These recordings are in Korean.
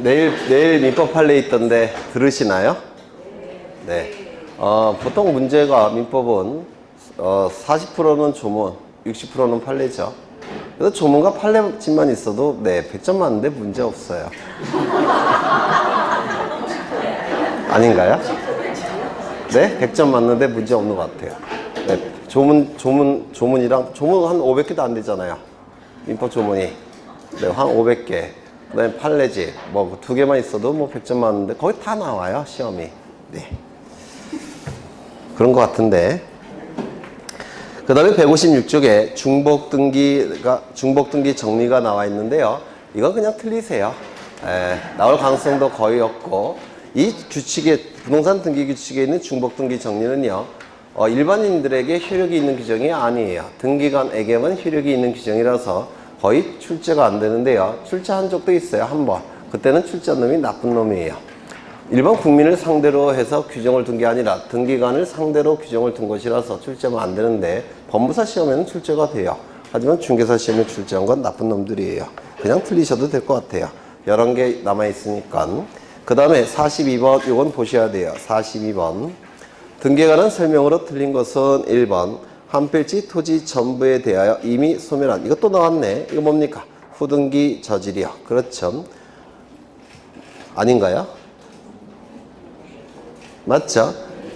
내일 민법 판례 있던데 들으시나요? 네. 보통 문제가 민법은 40%는 조문, 60%는 판례죠. 그래서 조문과 판례집만 있어도 네, 100점 맞는데 문제 없어요. 아닌가요? 네? 100점 맞는데 문제 없는 것 같아요. 네, 조문이랑, 조문 한 500개도 안 되잖아요. 민법 조문이. 네, 한 500개. 그 다음에 판례집, 뭐, 2개만 있어도 뭐 100점 맞는데 거의 다 나와요, 시험이. 네. 그런 것 같은데. 그 다음에 156쪽에 중복등기 정리가 나와 있는데요. 이건 그냥 틀리세요. 나올 가능성도 거의 없고, 이 규칙에, 부동산 등기 규칙에 있는 중복등기 정리는요, 일반인들에게 효력이 있는 규정이 아니에요. 등기관에게만 효력이 있는 규정이라서 거의 출제가 안 되는데요. 출제한 적도 있어요, 한 번. 그때는 출제한 놈이 나쁜 놈이에요. 일반 국민을 상대로 해서 규정을 둔 게 아니라 등기관을 상대로 규정을 둔 것이라서 출제하면 안 되는데 법무사 시험에는 출제가 돼요. 하지만 중개사 시험에 출제한 건 나쁜 놈들이에요. 그냥 틀리셔도 될 것 같아요. 11개 남아있으니까. 그 다음에 42번 이건 보셔야 돼요. 42번 등기관은 설명으로 틀린 것은 1번 한 필지 토지 전부에 대하여 이미 소멸한, 이것도 나왔네. 이거 뭡니까? 후등기 저질이요. 그렇죠. 아닌가요? 맞죠?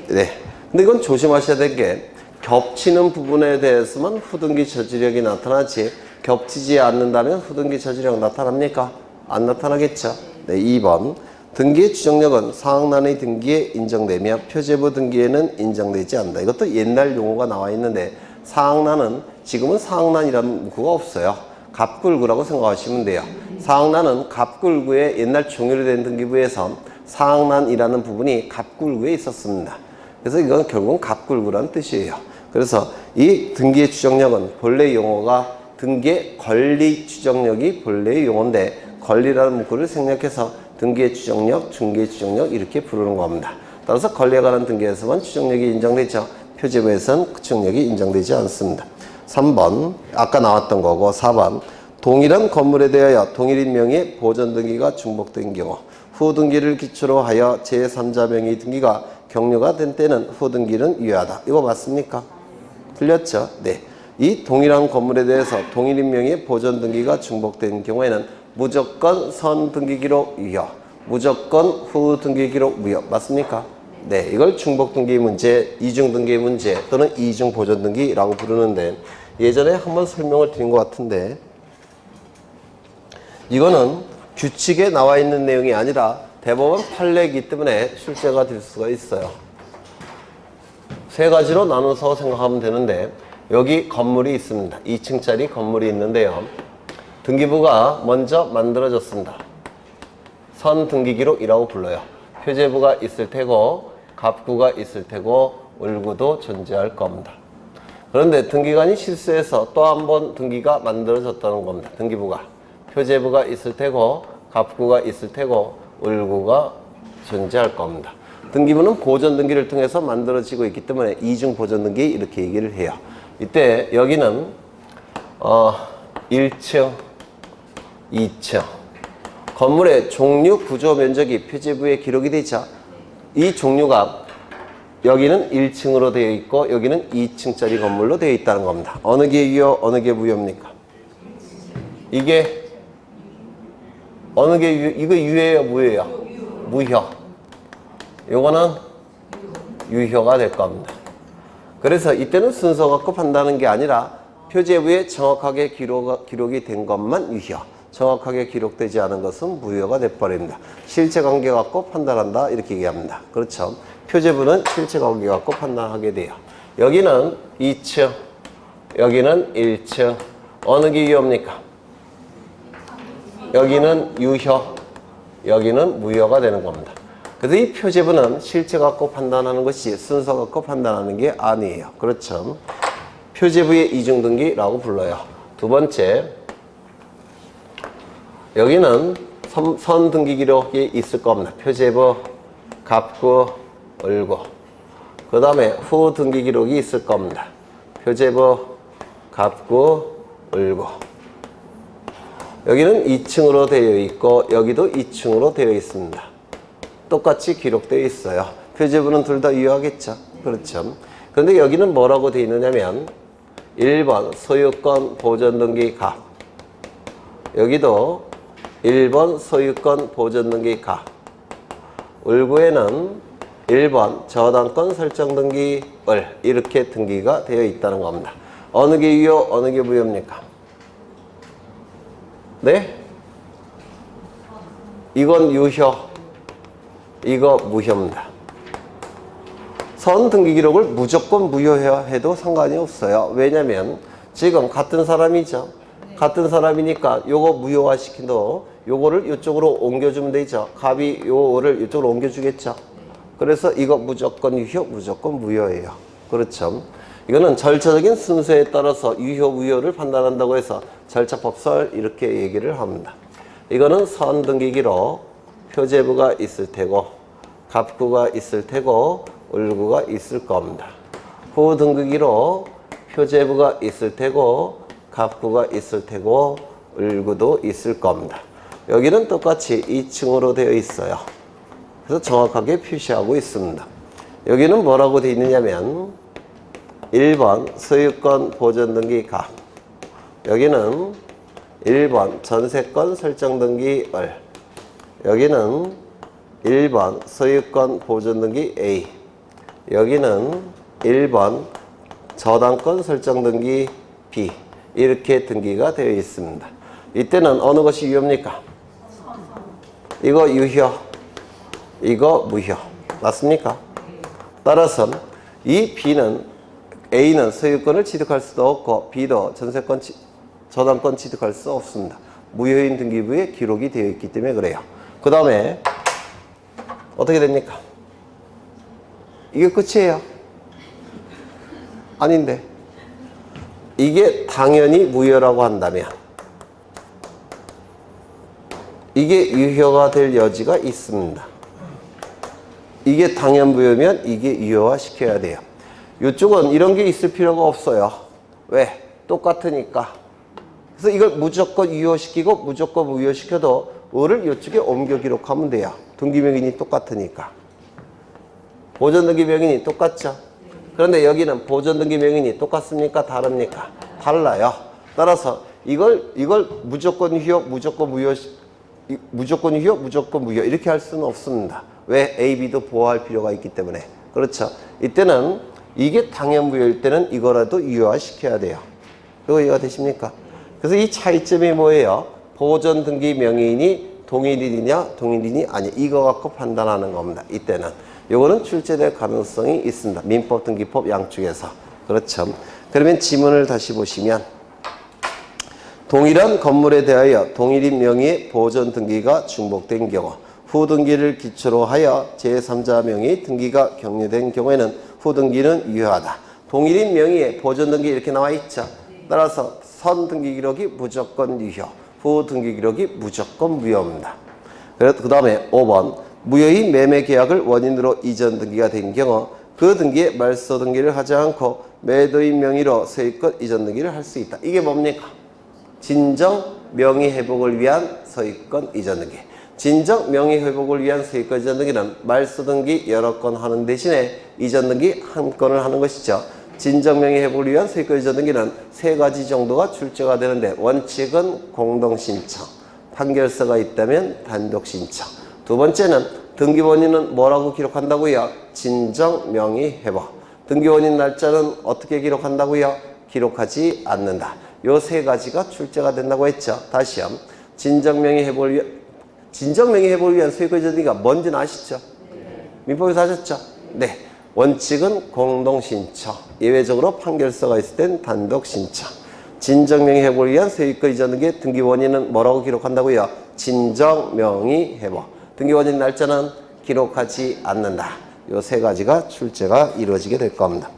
네. 근데 이건 조심하셔야 될 게 겹치는 부분에 대해서만 후등기 저지력이 나타나지 겹치지 않는다면 후등기 저지력 나타납니까? 안 나타나겠죠? 네, 2번 등기의 추정력은 사항란의 등기에 인정되며 표제부 등기에는 인정되지 않는다. 이것도 옛날 용어가 나와 있는데 사항란은 지금은 사항란이라는 문구가 없어요. 갑굴구라고 생각하시면 돼요. 사항란은 갑굴구에 옛날 종료로 된 등기부에서 사항란이라는 부분이 갑굴구에 있었습니다. 그래서 이건 결국은 갑굴구라는 뜻이에요. 그래서 이 등기의 추정력은 본래 용어가 등기의 권리 추정력이 본래의 용어인데 권리라는 문구를 생략해서 등기의 추정력, 중개의 추정력 이렇게 부르는 겁니다. 따라서 권리에 관한 등기에서만 추정력이 인정되죠. 표제부에서는 추정력이 인정되지 않습니다. 3번 아까 나왔던 거고 4번 동일한 건물에 대하여 동일인 명의의 보존 등기가 중복된 경우 후등기를 기초로 하여 제3자 명의 등기가 격려가 된 때는 후등기는 유효하다. 이거 맞습니까? 틀렸죠? 네. 이 동일한 건물에 대해서 동일인 명의의 보존 등기가 중복된 경우에는 무조건 선 등기 기록 유효, 무조건 후 등기 기록 무효. 맞습니까? 네. 이걸 중복 등기 문제, 이중 등기 문제 또는 이중 보존 등기라고 부르는데 예전에 한번 설명을 드린 것 같은데 이거는 규칙에 나와 있는 내용이 아니라 대법원 판례이기 때문에 출제가 될 수가 있어요. 세 가지로 나눠서 생각하면 되는데 여기 건물이 있습니다. 2층짜리 건물이 있는데요. 등기부가 먼저 만들어졌습니다. 선 등기기록이라고 불러요. 표제부가 있을 테고 갑구가 있을 테고 을구도 존재할 겁니다. 그런데 등기관이 실수해서 또 한 번 등기가 만들어졌다는 겁니다. 등기부가. 표제부가 있을 테고 갑구가 있을 테고 을구가 존재할 겁니다. 등기부는 보존 등기를 통해서 만들어지고 있기 때문에 이중 보존 등기 이렇게 얘기를 해요. 이때 여기는 1층, 2층 건물의 종류, 구조, 면적이 표제부에 기록이 되죠. 이 종류가 여기는 1층으로 되어 있고 여기는 2층짜리 건물로 되어 있다는 겁니다. 어느 게 유효, 어느 게 무효입니까? 이게 어느 게 유효? 이거 유효예요, 무효예요? 무효. 요거는 유효가 될 겁니다. 그래서 이때는 순서 갖고 판단하는 게 아니라 표제부에 정확하게 기록이 된 것만 유효, 정확하게 기록되지 않은 것은 무효가 돼버립니다. 실체관계 갖고 판단한다 이렇게 얘기합니다. 그렇죠? 표제부는 실체관계 갖고 판단하게 돼요. 여기는 2층, 여기는 1층. 어느 게 유효입니까? 여기는 유효, 여기는 무효가 되는 겁니다. 그래서 이 표제부는 실체 갖고 판단하는 것이 순서 갖고 판단하는 게 아니에요. 그렇죠? 표제부의 이중등기라고 불러요. 두 번째, 여기는 선등기 기록이 있을 겁니다. 표제부, 갑구, 을구. 그 다음에 후등기 기록이 있을 겁니다. 표제부, 갑구, 을구. 여기는 2층으로 되어 있고 여기도 2층으로 되어 있습니다. 똑같이 기록되어 있어요. 표제부는 둘 다 유효하겠죠. 그렇죠. 그런데 여기는 뭐라고 되어 있느냐면 1번 소유권 보존등기 가. 여기도 1번 소유권 보존등기 가. 을구에는 1번 저당권 설정등기 을 이렇게 등기가 되어 있다는 겁니다. 어느 게 유효, 어느 게 무효입니까? 네? 이건 유효, 이거 무효입니다. 선 등기 기록을 무조건 무효해야 해도 상관이 없어요. 왜냐면 지금 같은 사람이죠. 같은 사람이니까 요거 무효화 시킨도 요거를 이쪽으로 옮겨주면 되죠. 갑이 요거를 이쪽으로 옮겨주겠죠. 그래서 이거 무조건 유효, 무조건 무효예요. 그렇죠. 이거는 절차적인 순서에 따라서 유효, 무효를 판단한다고 해서 절차법설 이렇게 얘기를 합니다. 이거는 선 등기 기록 표제부가 있을 테고 갑구가 있을 테고 을구가 있을 겁니다. 후 등기 기록 표제부가 있을 테고 갑구가 있을 테고 을구도 있을 겁니다. 여기는 똑같이 2층으로 되어 있어요. 그래서 정확하게 표시하고 있습니다. 여기는 뭐라고 되어 있느냐면 1번 소유권 보존 등기 가. 여기는 1번 전세권 설정 등기 을. 여기는 1번 소유권 보존 등기 A. 여기는 1번 저당권 설정 등기 B. 이렇게 등기가 되어 있습니다. 이때는 어느 것이 유효입니까? 이거 유효, 이거 무효. 맞습니까? 따라서 이 B는 A는 소유권을 취득할 수도 없고 B도 전세권, 저당권 취득할 수 없습니다. 무효인 등기부에 기록이 되어 있기 때문에 그래요. 그 다음에 어떻게 됩니까? 이게 끝이에요. 아닌데 이게 당연히 무효라고 한다면 이게 유효가 될 여지가 있습니다. 이게 당연 무효면 이게 유효화 시켜야 돼요. 이쪽은 이런 게 있을 필요가 없어요. 왜? 똑같으니까. 그래서 이걸 무조건 유효시키고 무조건 무효시켜도 을을 이쪽에 옮겨 기록하면 돼요. 등기명인이 똑같으니까. 보존등기명인이 똑같죠? 그런데 여기는 보존등기명인이 똑같습니까? 다릅니까? 달라요. 따라서 이걸 무조건 유효, 무조건 무효, 무조건 유효, 무조건 무효 이렇게 할 수는 없습니다. 왜? A, B도 보호할 필요가 있기 때문에. 그렇죠? 이때는 이게 당연 무효일 때는 이거라도 유효화 시켜야 돼요. 이거 이해가 되십니까? 그래서 이 차이점이 뭐예요? 보존 등기 명의인이 동일인이냐 동일인이 아니 이거 갖고 판단하는 겁니다. 이때는 요거는 출제될 가능성이 있습니다. 민법 등기법 양쪽에서. 그렇죠. 그러면 지문을 다시 보시면 동일한 건물에 대하여 동일인 명의의 보존 등기가 중복된 경우 후 등기를 기초로 하여 제3자 명의 등기가 격려된 경우에는 후 등기는 유효하다. 동일인 명의의 보존 등기 이렇게 나와 있죠. 따라서 선 등기 기록이 무조건 유효, 후 등기 기록이 무조건 무효입니다. 그 다음에 5번 무효인 매매 계약을 원인으로 이전 등기가 된 경우 그 등기에 말소 등기를 하지 않고 매도인 명의로 소유권 이전 등기를 할 수 있다. 이게 뭡니까? 진정 명의 회복을 위한 소유권 이전 등기. 진정 명의 회복을 위한 소유권 이전 등기는 말소 등기 여러 건 하는 대신에 이전 등기 한 건을 하는 것이죠. 진정 명의 회복을 위한 소유권 이전 등기는 세 가지 정도가 출제가 되는데 원칙은 공동 신청, 판결서가 있다면 단독 신청. 두 번째는 등기 원인은 뭐라고 기록한다고요? 진정 명의 회복. 등기 원인 날짜는 어떻게 기록한다고요? 기록하지 않는다. 요 세 가지가 출제가 된다고 했죠. 다시요. 진정 명의 회복을 위한 소유권 이전 등기가 뭔지는 아시죠? 민법에서 하셨죠? 네. 원칙은 공동 신청. 예외적으로 판결서가 있을 땐 단독 신청. 진정 명의 회복을 위한 소유권 이전 등기의 등기 원인은 뭐라고 기록한다고요? 진정 명의 회복. 등기 원인 날짜는 기록하지 않는다. 요 세 가지가 출제가 이루어지게 될 겁니다.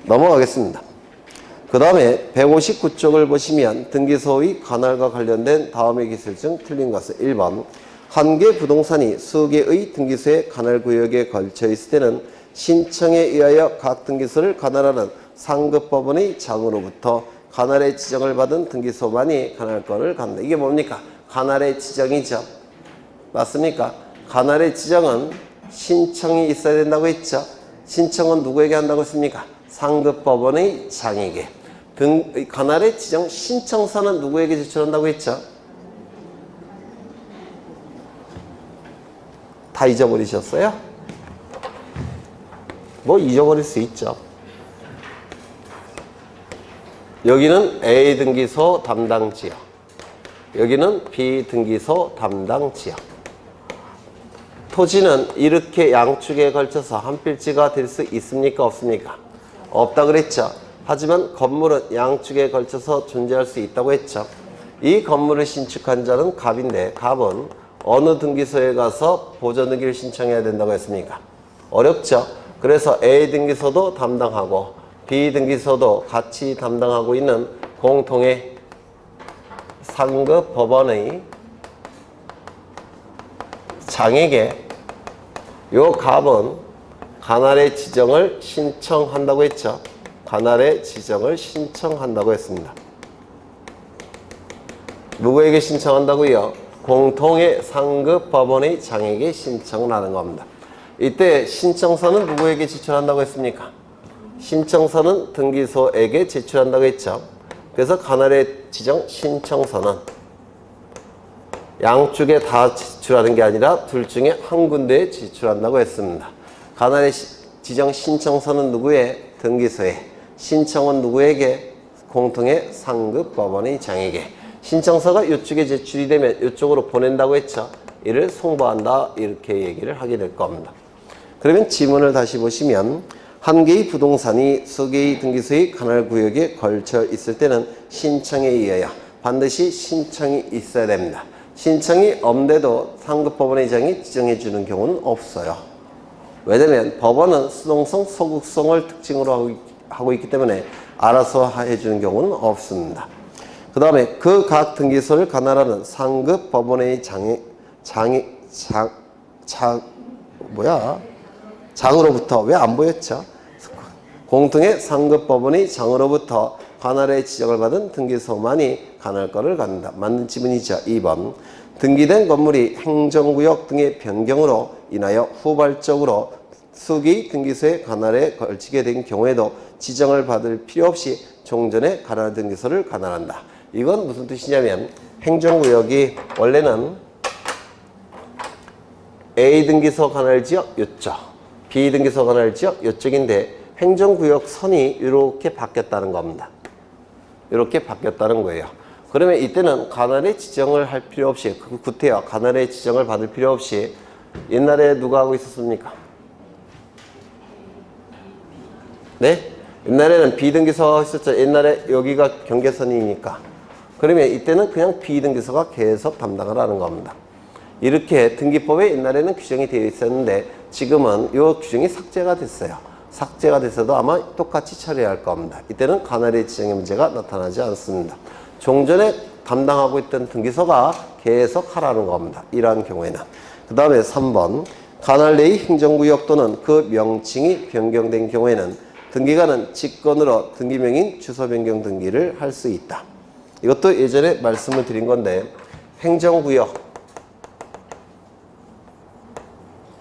넘어가겠습니다. 그 다음에 159쪽을 보시면 등기소의 관할과 관련된 다음의 기술 중 틀린 것은 1번 한 개 부동산이 수개의 등기소의 관할구역에 걸쳐 있을 때는 신청에 의하여 각 등기소를 관할하는 상급법원의 장으로부터 관할의 지정을 받은 등기소만이 관할권을 갖는다. 이게 뭡니까? 관할의 지정이죠. 맞습니까? 관할의 지정은 신청이 있어야 된다고 했죠. 신청은 누구에게 한다고 했습니까? 상급법원의 장에게. 관할의 지정 신청서는 누구에게 제출한다고 했죠? 다 잊어버리셨어요? 뭐 잊어버릴 수 있죠. 여기는 A 등기소 담당 지역, 여기는 B 등기소 담당 지역. 토지는 이렇게 양축에 걸쳐서 한 필지가 될 수 있습니까? 없습니까? 없다 그랬죠. 하지만 건물은 양축에 걸쳐서 존재할 수 있다고 했죠. 이 건물을 신축한 자는 갑인데 갑은 어느 등기소에 가서 보존 등기를 신청해야 된다고 했습니까? 어렵죠. 그래서 A 등기소도 담당하고 B 등기소도 같이 담당하고 있는 공통의 상급 법원의 장에게 요 갑은 관할의 지정을 신청한다고 했죠. 관할의 지정을 신청한다고 했습니다. 누구에게 신청한다고요? 공통의 상급 법원의 장에게 신청을 하는 겁니다. 이때 신청서는 누구에게 제출한다고 했습니까? 신청서는 등기소에게 제출한다고 했죠. 그래서 관할의 지정 신청서는 양쪽에 다 제출하는 게 아니라 둘 중에 한 군데에 제출한다고 했습니다. 관할의 지정 신청서는 누구의? 등기소에. 신청은 누구에게? 공통의 상급 법원의 장에게. 신청서가 이쪽에 제출이 되면 이쪽으로 보낸다고 했죠. 이를 송부한다 이렇게 얘기를 하게 될 겁니다. 그러면 지문을 다시 보시면 한 개의 부동산이 수 개의 등기소의 관할구역에 걸쳐 있을 때는 신청에 의하여 반드시 신청이 있어야 됩니다. 신청이 없는데도 상급법원의 장이 지정해 주는 경우는 없어요. 왜냐하면 법원은 수동성, 소극성을 특징으로 하고 있기 때문에 알아서 해주는 경우는 없습니다. 그 다음에 그 각 등기소를 관할하는 상급법원의 장으로부터 왜 안 보였죠? 공통의 상급법원의 장으로부터 관할의 지정을 받은 등기소만이 관할권을 갖는다. 맞는 지문이죠. 2번. 등기된 건물이 행정구역 등의 변경으로 인하여 후발적으로 수기 등기소의 관할에 걸치게 된 경우에도 지정을 받을 필요 없이 종전에 관할 등기소를 관할한다. 이건 무슨 뜻이냐면 행정구역이 원래는 A 등기소 관할지역 요쪽, B 등기소 관할지역 요쪽인데 행정구역 선이 이렇게 바뀌었다는 겁니다. 이렇게 바뀌었다는 거예요. 그러면 이때는 관할의 지정을 할 필요 없이 구태여 관할의 지정을 받을 필요 없이 옛날에 누가 하고 있었습니까? 네? 옛날에는 B 등기소가 있었죠. 옛날에 여기가 경계선이니까. 그러면 이때는 그냥 B 등기소가 계속 담당을 하는 겁니다. 이렇게 등기법에 옛날에는 규정이 되어 있었는데 지금은 이 규정이 삭제가 됐어요. 삭제가 됐어도 아마 똑같이 처리할 겁니다. 이때는 관할의 지정의 문제가 나타나지 않습니다. 종전에 담당하고 있던 등기소가 계속 하라는 겁니다. 이러한 경우에는. 그 다음에 3번. 관할 내의 행정구역 또는 그 명칭이 변경된 경우에는 등기관은 직권으로 등기명인 주소 변경 등기를 할 수 있다. 이것도 예전에 말씀을 드린 건데 행정구역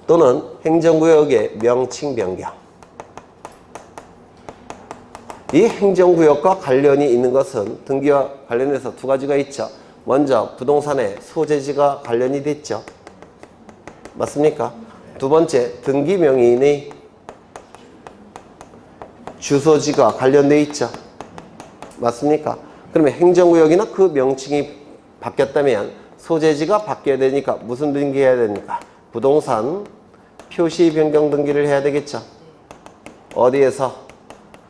또는 행정구역의 명칭 변경. 이 행정구역과 관련이 있는 것은 등기와 관련해서 두 가지가 있죠. 먼저 부동산의 소재지가 관련이 됐죠. 맞습니까? 두 번째 등기명의인의 주소지가 관련되어 있죠. 맞습니까? 그러면 행정구역이나 그 명칭이 바뀌었다면 소재지가 바뀌어야 되니까 무슨 등기해야 됩니까? 부동산 표시 변경 등기를 해야 되겠죠. 어디에서?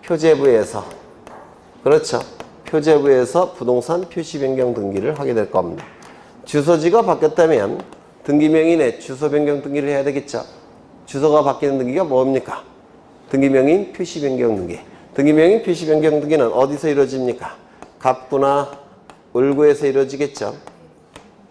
표제부에서. 그렇죠. 표제부에서 부동산 표시 변경 등기를 하게 될 겁니다. 주소지가 바뀌었다면 등기명인의 주소 변경 등기를 해야 되겠죠. 주소가 바뀌는 등기가 뭡니까? 등기명인 표시 변경 등기. 등기명인 표시 변경 등기는 어디서 이루어집니까? 갑구나 을구에서 이루어지겠죠.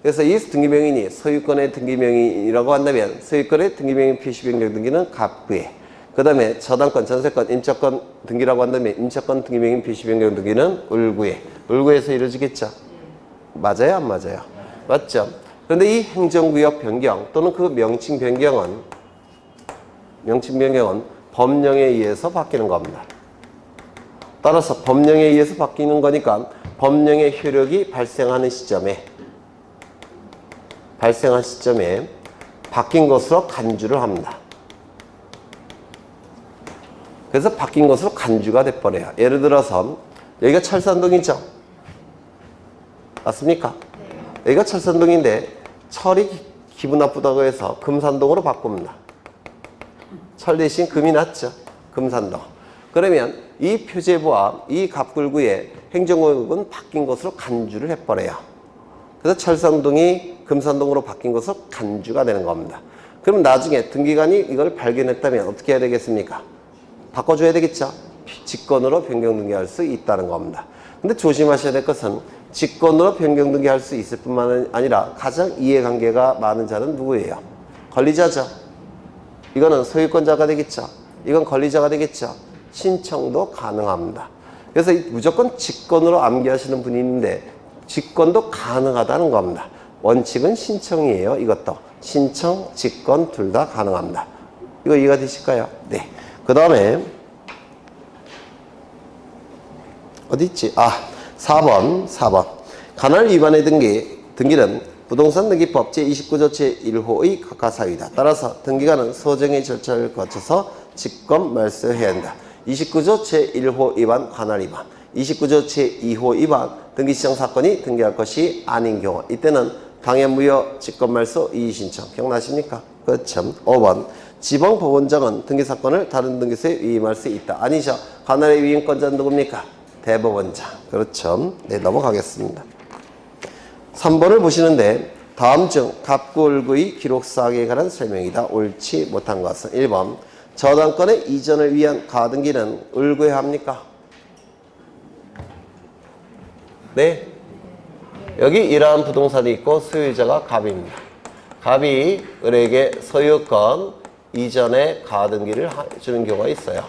그래서 이 등기명인이 소유권의 등기명인이라고 한다면 소유권의 등기명인 표시 변경 등기는 갑구에, 그 다음에 저당권, 전세권, 임차권 등기라고 한다면 임차권 등기명의 비시변경 등기는 을구에. 을구에서 이루어지겠죠? 맞아요? 안 맞아요? 맞죠? 그런데 이 행정구역 변경 또는 그 명칭 변경은 법령에 의해서 바뀌는 겁니다. 따라서 법령에 의해서 바뀌는 거니까 법령의 효력이 발생한 시점에 바뀐 것으로 간주를 합니다. 그래서 바뀐 것으로 간주가 돼버려요. 예를 들어서 여기가 철산동이죠? 맞습니까? 여기가 철산동인데 철이 기분 나쁘다고 해서 금산동으로 바꿉니다. 철 대신 금이 낫죠? 금산동. 그러면 이 표제부와 이 갑굴구의 행정구역은 바뀐 것으로 간주를 해버려요. 그래서 철산동이 금산동으로 바뀐 것으로 간주가 되는 겁니다. 그럼 나중에 등기관이 이걸 발견했다면 어떻게 해야 되겠습니까? 바꿔줘야 되겠죠? 직권으로 변경 등기할 수 있다는 겁니다. 근데 조심하셔야 될 것은 직권으로 변경 등기할 수 있을 뿐만 아니라 가장 이해관계가 많은 자는 누구예요? 권리자죠. 이거는 소유권자가 되겠죠. 이건 권리자가 되겠죠. 신청도 가능합니다. 그래서 무조건 직권으로 암기하시는 분이 있는데 직권도 가능하다는 겁니다. 원칙은 신청이에요. 이것도 신청, 직권 둘 다 가능합니다. 이거 이해가 되실까요? 네. 그 다음에 어디 있지? 4번 관할 위반의 등기는 부동산 등기법 제29조 제1호의 각하사유이다. 따라서 등기관은 소정의 절차를 거쳐서 직권 말소해야 한다. 29조 제1호 위반 관할 위반, 29조 제2호 위반 등기시정 사건이 등기할 것이 아닌 경우 이때는 당해무효 직권말소 이의신청. 기억나십니까? 그렇죠. 5번 지방법원장은 등기사건을 다른 등기소에 위임할 수 있다. 아니죠. 관할의 위임권자는 누굽니까? 대법원장. 그렇죠. 네, 넘어가겠습니다. 3번을 보시는데 다음 중 갑구을구의 기록사항에 관한 설명이다. 옳지 못한 것은 1번 저당권의 이전을 위한 가등기는 을구에 합니까? 네. 여기 이러한 부동산이 있고 소유자가 갑입니다. 갑이 을에게 소유권 이전에 가등기를 주는 경우가 있어요.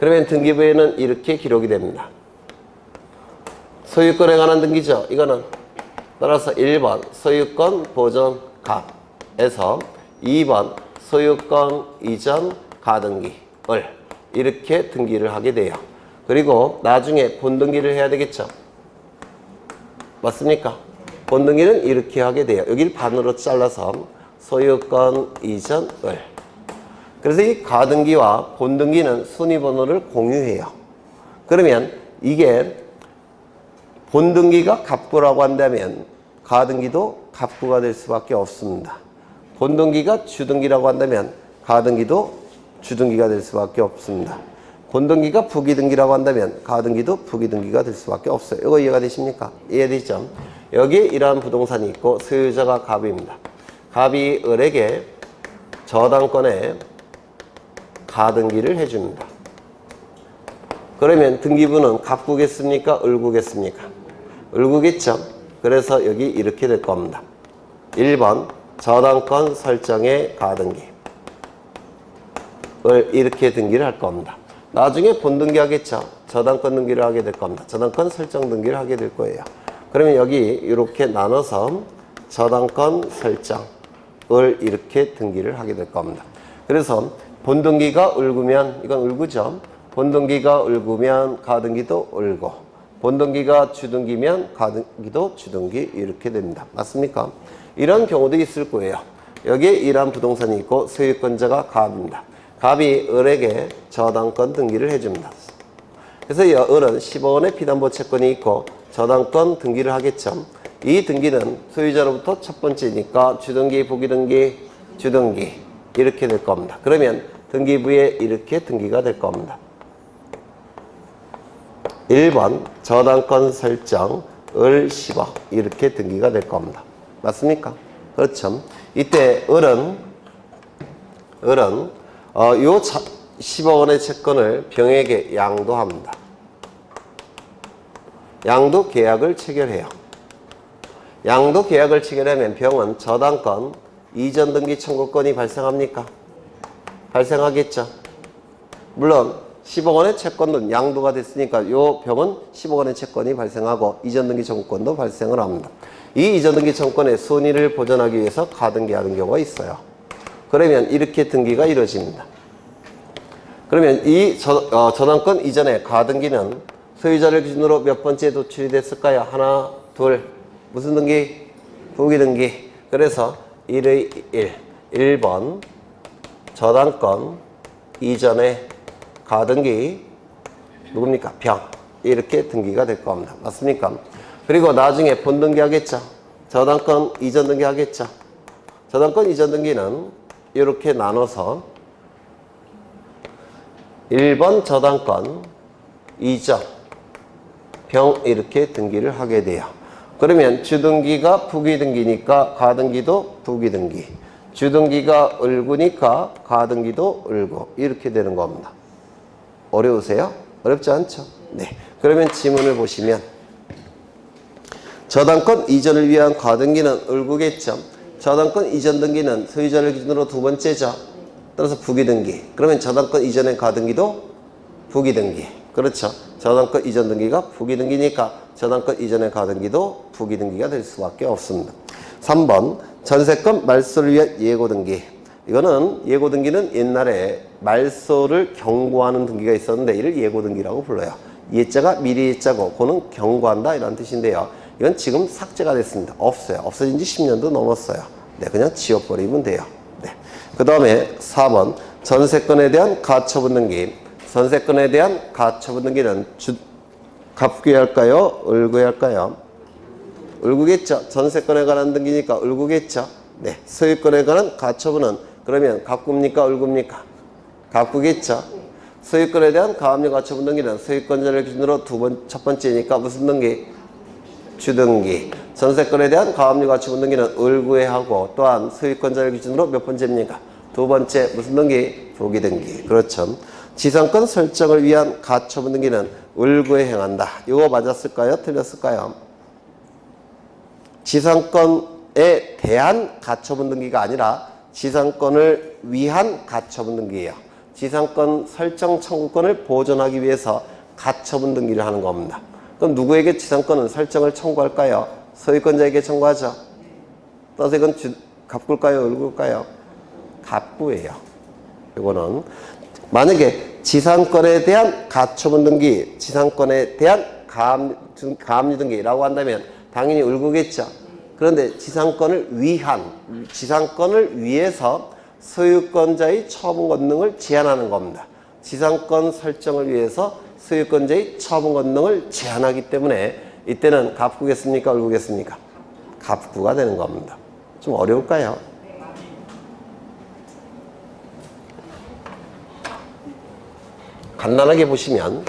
그러면 등기부에는 이렇게 기록이 됩니다. 소유권에 관한 등기죠. 이거는 따라서 1번 소유권 보전 갑에서 2번 소유권 이전 가등기 을 이렇게 등기를 하게 돼요. 그리고 나중에 본등기를 해야 되겠죠. 맞습니까? 본등기는 이렇게 하게 돼요. 여기를 반으로 잘라서 소유권 이전 을. 그래서 이 가등기와 본등기는 순위번호를 공유해요. 그러면 이게 본등기가 갑구라고 한다면 가등기도 갑구가 될 수밖에 없습니다. 본등기가 주등기라고 한다면 가등기도 주등기가 될 수밖에 없습니다. 본등기가 부기등기라고 한다면 가등기도 부기등기가 될 수밖에 없어요. 이거 이해가 되십니까? 이해되죠? 여기에 이러한 부동산이 있고 소유자가 갑입니다. 갑이 을에게 저당권에 가등기를 해줍니다. 그러면 등기부는 갑구겠습니까? 을구겠습니까? 을구겠죠? 그래서 여기 이렇게 될 겁니다. 1번 저당권 설정의 가등기 을 이렇게 등기를 할 겁니다. 나중에 본등기 하겠죠? 저당권 등기를 하게 될 겁니다. 저당권 설정 등기를 하게 될 거예요. 그러면 여기 이렇게 나눠서 저당권 설정을 이렇게 등기를 하게 될 겁니다. 그래서 본등기가 을구면 이건 을구죠. 본등기가 을구면 가등기도 을고 본등기가 주등기면 가등기도 주등기 이렇게 됩니다. 맞습니까? 이런 경우도 있을 거예요. 여기에 이러한 부동산이 있고 소유권자가 갑입니다. 갑이 을에게 저당권 등기를 해줍니다. 그래서 이 을은 10억 원의 피담보 채권이 있고 저당권 등기를 하겠죠. 이 등기는 소유자로부터 첫 번째니까 주등기, 부기등기, 주등기 이렇게 될 겁니다. 그러면 등기부에 이렇게 등기가 될 겁니다. 1번 저당권 설정 을 10억 이렇게 등기가 될 겁니다. 맞습니까? 그렇죠. 이때 을은 요 10억 원의 채권을 병에게 양도합니다. 양도 계약을 체결해요. 양도 계약을 체결하면 병은 저당권 이전 등기 청구권이 발생합니까? 발생하겠죠. 물론 10억 원의 채권은 양도가 됐으니까 요 병은 10억 원의 채권이 발생하고 이전등기 청구권도 발생을 합니다. 이 이전등기 청구권의 순위를 보전하기 위해서 가등기하는 경우가 있어요. 그러면 이렇게 등기가 이루어집니다. 그러면 이 저당권 이전에 가등기는 소유자를 기준으로 몇 번째 도출이 됐을까요? 하나, 둘. 무슨 등기? 부기등기. 그래서 1의 1번 저당권 이전에 가등기 누굽니까? 병. 이렇게 등기가 될 겁니다. 맞습니까? 그리고 나중에 본등기 하겠죠. 저당권 이전 등기 하겠죠. 저당권 이전 등기는 이렇게 나눠서 1번 저당권 이전 병 이렇게 등기를 하게 돼요. 그러면 주등기가 부기등기니까 가등기도 부기등기, 주등기가 을구니까 가등기도 을구 이렇게 되는 겁니다. 어려우세요? 어렵지 않죠? 네. 그러면 지문을 보시면 저당권 이전을 위한 가등기는 을구겠죠. 저당권 이전 등기는 소유자를 기준으로 두 번째죠. 따라서 부기등기. 그러면 저당권 이전의 가등기도 부기등기. 그렇죠. 저당권 이전 등기가 부기등기니까 저당권 이전의 가등기도 부기등기가 될 수밖에 없습니다. 3번 전세권 말소를 위한 예고등기. 이거는 예고등기는 옛날에 말소를 경고하는 등기가 있었는데 이를 예고등기라고 불러요. 예자가 미리 예자고 고는 경고한다 이런 뜻인데요. 이건 지금 삭제가 됐습니다. 없어요. 없어진 지 10년도 넘었어요. 네, 그냥 지워버리면 돼요. 네. 그 다음에 4번 전세권에 대한 가처분 등기. 전세권에 대한 가처분 등기는 갑구에 할까요? 을구에 할까요? 을구겠죠. 전세권에 관한 등기니까 을구겠죠. 네. 소유권에 관한 가처분은 그러면 갑구입니까? 을구입니까? 갑구겠죠. 소유권에 대한 가압류 가처분 등기는 소유권자를 기준으로 첫 번째니까 무슨 등기? 주등기. 전세권에 대한 가압류 가처분 등기는 을구에 하고 또한 소유권자를 기준으로 몇 번째입니까? 두 번째 무슨 등기? 부기등기. 그렇죠. 지상권 설정을 위한 가처분 등기는 을구에 행한다. 이거 맞았을까요? 틀렸을까요? 지상권에 대한 가처분 등기가 아니라 지상권을 위한 가처분 등기예요. 지상권 설정 청구권을 보존하기 위해서 가처분 등기를 하는 겁니다. 그럼 누구에게 지상권은 설정을 청구할까요? 소유권자에게 청구하죠. 따라서 이건 갑구일까요? 을구일까요? 갑구예요. 이거는 만약에 지상권에 대한 가처분 등기, 지상권에 대한 가압류 등기라고 한다면 당연히 을구겠죠. 그런데 지상권을 위해서 소유권자의 처분 권능을 제한하는 겁니다. 지상권 설정을 위해서 소유권자의 처분 권능을 제한하기 때문에 이때는 갑구겠습니까? 을구겠습니까? 갑구가 되는 겁니다. 좀 어려울까요? 간단하게 보시면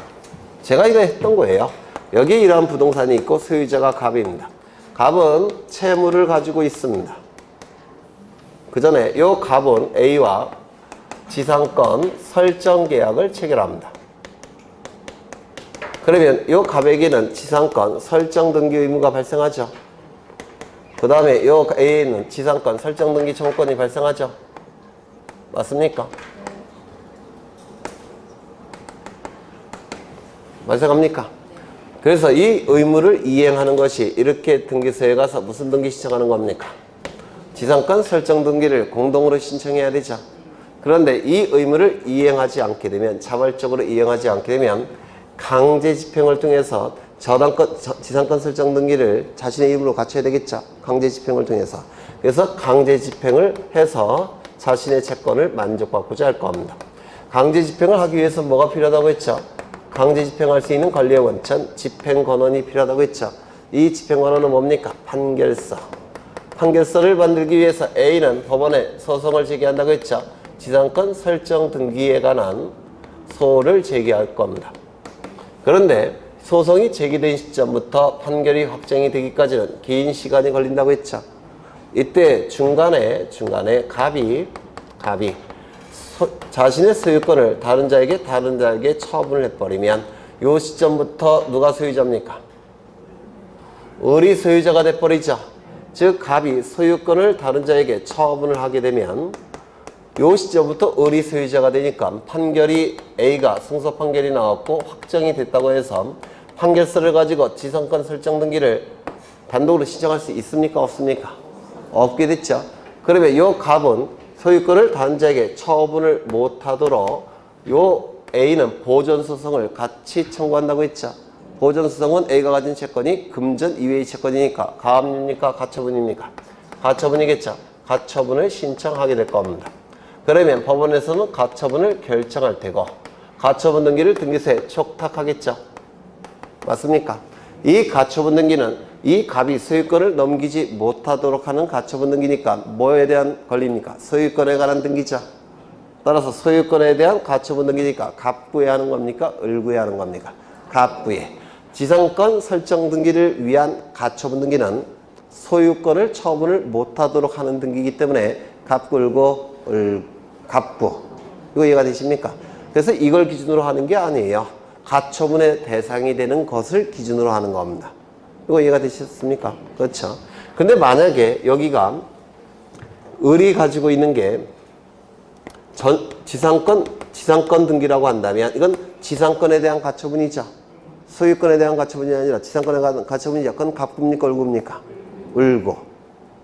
제가 이거 했던 거예요. 여기에 이러한 부동산이 있고 소유자가 갑입니다. 갑은 채무를 가지고 있습니다. 그 전에 이 갑은 A와 지상권 설정 계약을 체결합니다. 그러면 이 갑에게는 지상권 설정 등기 의무가 발생하죠. 그 다음에 이 A에는 지상권 설정 등기 청구권이 발생하죠. 맞습니까? 발생합니까? 그래서 이 의무를 이행하는 것이 이렇게 등기소에 가서 무슨 등기 신청하는 겁니까? 지상권 설정 등기를 공동으로 신청해야 되죠. 그런데 이 의무를 이행하지 않게 되면, 자발적으로 이행하지 않게 되면 강제 집행을 통해서 지상권 설정 등기를 자신의 이름으로 갖춰야 되겠죠. 강제 집행을 통해서. 그래서 강제 집행을 해서 자신의 채권을 만족받고자 할 겁니다. 강제 집행을 하기 위해서 뭐가 필요하다고 했죠? 강제 집행할 수 있는 권리의 원천, 집행권원이 필요하다고 했죠. 이 집행권원은 뭡니까? 판결서. 판결서를 만들기 위해서 A는 법원에 소송을 제기한다고 했죠. 지상권 설정 등기에 관한 소를 제기할 겁니다. 그런데 소송이 제기된 시점부터 판결이 확정이 되기까지는 긴 시간이 걸린다고 했죠. 이때 중간에 갑이 자신의 소유권을 다른 자에게 처분을 해버리면 이 시점부터 누가 소유자입니까? 을이 소유자가 돼버리죠. 즉 갑이 소유권을 다른 자에게 처분을 하게 되면 요 시점부터 을이 소유자가 되니까 판결이 A가 승소 판결이 나왔고 확정이 됐다고 해서 판결서를 가지고 지상권 설정 등기를 단독으로 신청할 수 있습니까? 없습니까? 없게 됐죠. 그러면 요 갑은 소유권을 다른 자에게 처분을 못하도록 요 A는 보존소송을 같이 청구한다고 했죠. 보존소송은 A가 가진 채권이 금전 이외의 채권이니까 가압류입니까? 가처분입니까? 가처분이겠죠. 가처분을 신청하게 될 겁니다. 그러면 법원에서는 가처분을 결정할 테고 가처분 등기를 등기소에 촉탁하겠죠. 맞습니까? 이 가처분 등기는 이 갑이 소유권을 넘기지 못하도록 하는 가처분 등기니까 뭐에 대한 권리입니까? 소유권에 관한 등기죠. 따라서 소유권에 대한 가처분 등기니까 갑구에 하는 겁니까? 을구에 하는 겁니까? 갑구에. 지상권 설정 등기를 위한 가처분 등기는 소유권을 처분을 못하도록 하는 등기이기 때문에 갑구, 을구, 갑구. 이거 이해가 되십니까? 그래서 이걸 기준으로 하는 게 아니에요. 가처분의 대상이 되는 것을 기준으로 하는 겁니다. 이거 이해가 되셨습니까? 그렇죠. 근데 만약에 여기가 을이 가지고 있는 게 지상권 등기라고 한다면 이건 지상권에 대한 가처분이죠. 소유권에 대한 가처분이 아니라 지상권에 대한 가처분이죠. 그건 갑구입니까? 을구입니까? 을구.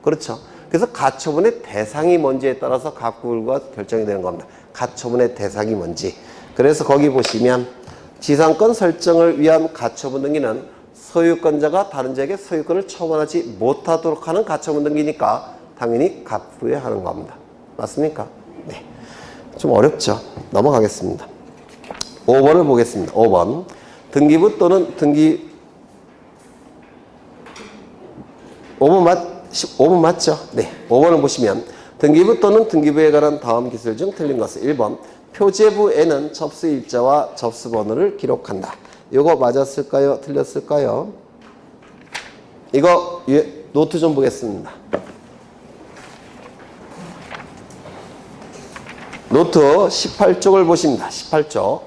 그렇죠. 그래서 가처분의 대상이 뭔지에 따라서 갑구, 을구가 결정이 되는 겁니다. 가처분의 대상이 뭔지. 그래서 거기 보시면 지상권 설정을 위한 가처분 등기는 소유권자가 다른 자에게 소유권을 처분하지 못하도록 하는 가처분 등기니까 당연히 갑구에 하는 겁니다. 맞습니까? 네. 좀 어렵죠? 넘어가겠습니다. 5번을 보겠습니다. 5번. 등기부 또는 5번 맞죠? 네. 5번을 보시면 등기부 또는 등기부에 관한 다음 기술 중 틀린 것은 1번. 표제부에는 접수일자와 접수번호를 기록한다. 이거 맞았을까요? 틀렸을까요? 이거 노트 좀 보겠습니다. 노트 18쪽을 보십니다. 18쪽.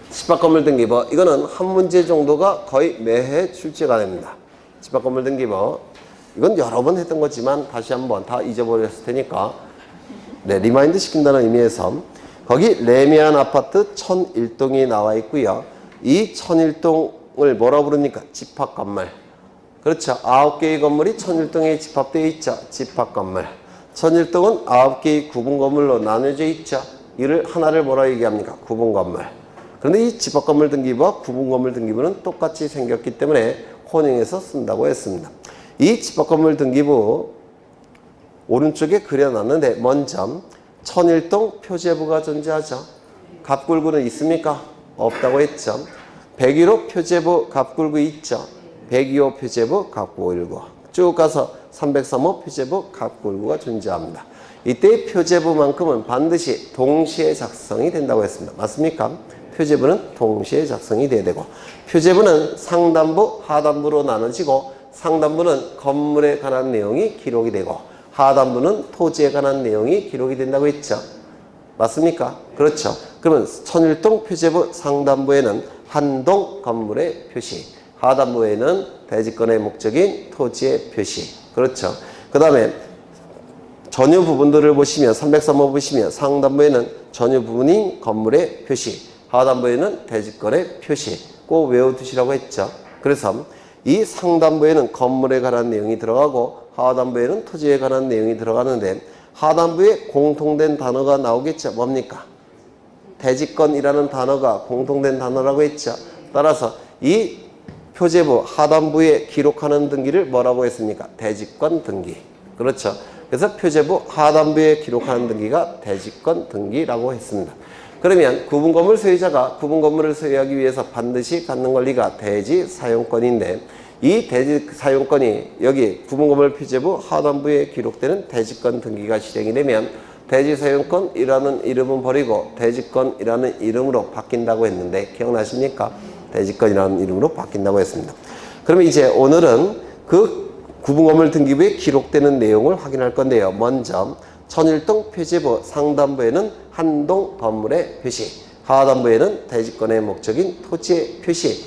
집합건물 등기부. 이거는 한 문제 정도가 거의 매해 출제가 됩니다. 집합건물 등기부. 이건 여러 번 했던 거지만 다시 한번 다 잊어버렸을 테니까 네, 리마인드 시킨다는 의미에서 거기 레미안 아파트 1001동이 나와 있고요. 이 1001동을 뭐라 부릅니까? 집합건물. 그렇죠. 9개의 건물이 1001동에 집합되어 있죠. 집합건물. 1001동은 9개의 구분건물로 나눠져 있죠. 이를 하나를 뭐라 얘기합니까? 구분건물. 그런데 이 집합건물 등기부와 구분건물 등기부는 똑같이 생겼기 때문에 혼용해서 쓴다고 했습니다. 이 집합건물 등기부 오른쪽에 그려놨는데 먼저 1001동 표제부가 존재하죠. 갑굴구는 있습니까? 없다고 했죠. 101호 표제부 갑굴구 있죠. 102호 표제부 갑굴구. 쭉 가서 303호 표제부 갑굴구가 존재합니다. 이때 표제부만큼은 반드시 동시에 작성이 된다고 했습니다. 맞습니까? 표제부는 동시에 작성이 돼야 되고 표제부는 상단부, 하단부로 나눠지고 상단부는 건물에 관한 내용이 기록이 되고 하단부는 토지에 관한 내용이 기록이 된다고 했죠. 맞습니까? 그렇죠. 그러면 1001동 표제부 상단부에는 한동 건물의 표시, 하단부에는 대지권의 목적인 토지의 표시. 그렇죠. 그 다음에 전유 부분들을 보시면 303호 보시면 상단부에는 전유 부분인 건물의 표시, 하단부에는 대지권의 표시. 꼭 외워두시라고 했죠. 그래서 이 상단부에는 건물에 관한 내용이 들어가고 하단부에는 토지에 관한 내용이 들어가는데 하단부에 공통된 단어가 나오겠죠. 뭡니까? 대지권이라는 단어가 공통된 단어라고 했죠. 따라서 이 표제부 하단부에 기록하는 등기를 뭐라고 했습니까? 대지권 등기. 그렇죠. 그래서 표제부 하단부에 기록하는 등기가 대지권 등기라고 했습니다. 그러면 구분건물 소유자가 구분건물을 소유하기 위해서 반드시 갖는 권리가 대지 사용권인데 이 대지 사용권이 여기 구분건물 표제부 하단부에 기록되는 대지권 등기가 실행이 되면 대지 사용권이라는 이름은 버리고 대지권이라는 이름으로 바뀐다고 했는데 기억나십니까? 대지권이라는 이름으로 바뀐다고 했습니다. 그러면 이제 오늘은 그 구분건물 등기부에 기록되는 내용을 확인할 건데요. 먼저 1001동 표제부 상단부에는 한동 건물의 표시, 하단부에는 대지권의 목적인 토지의 표시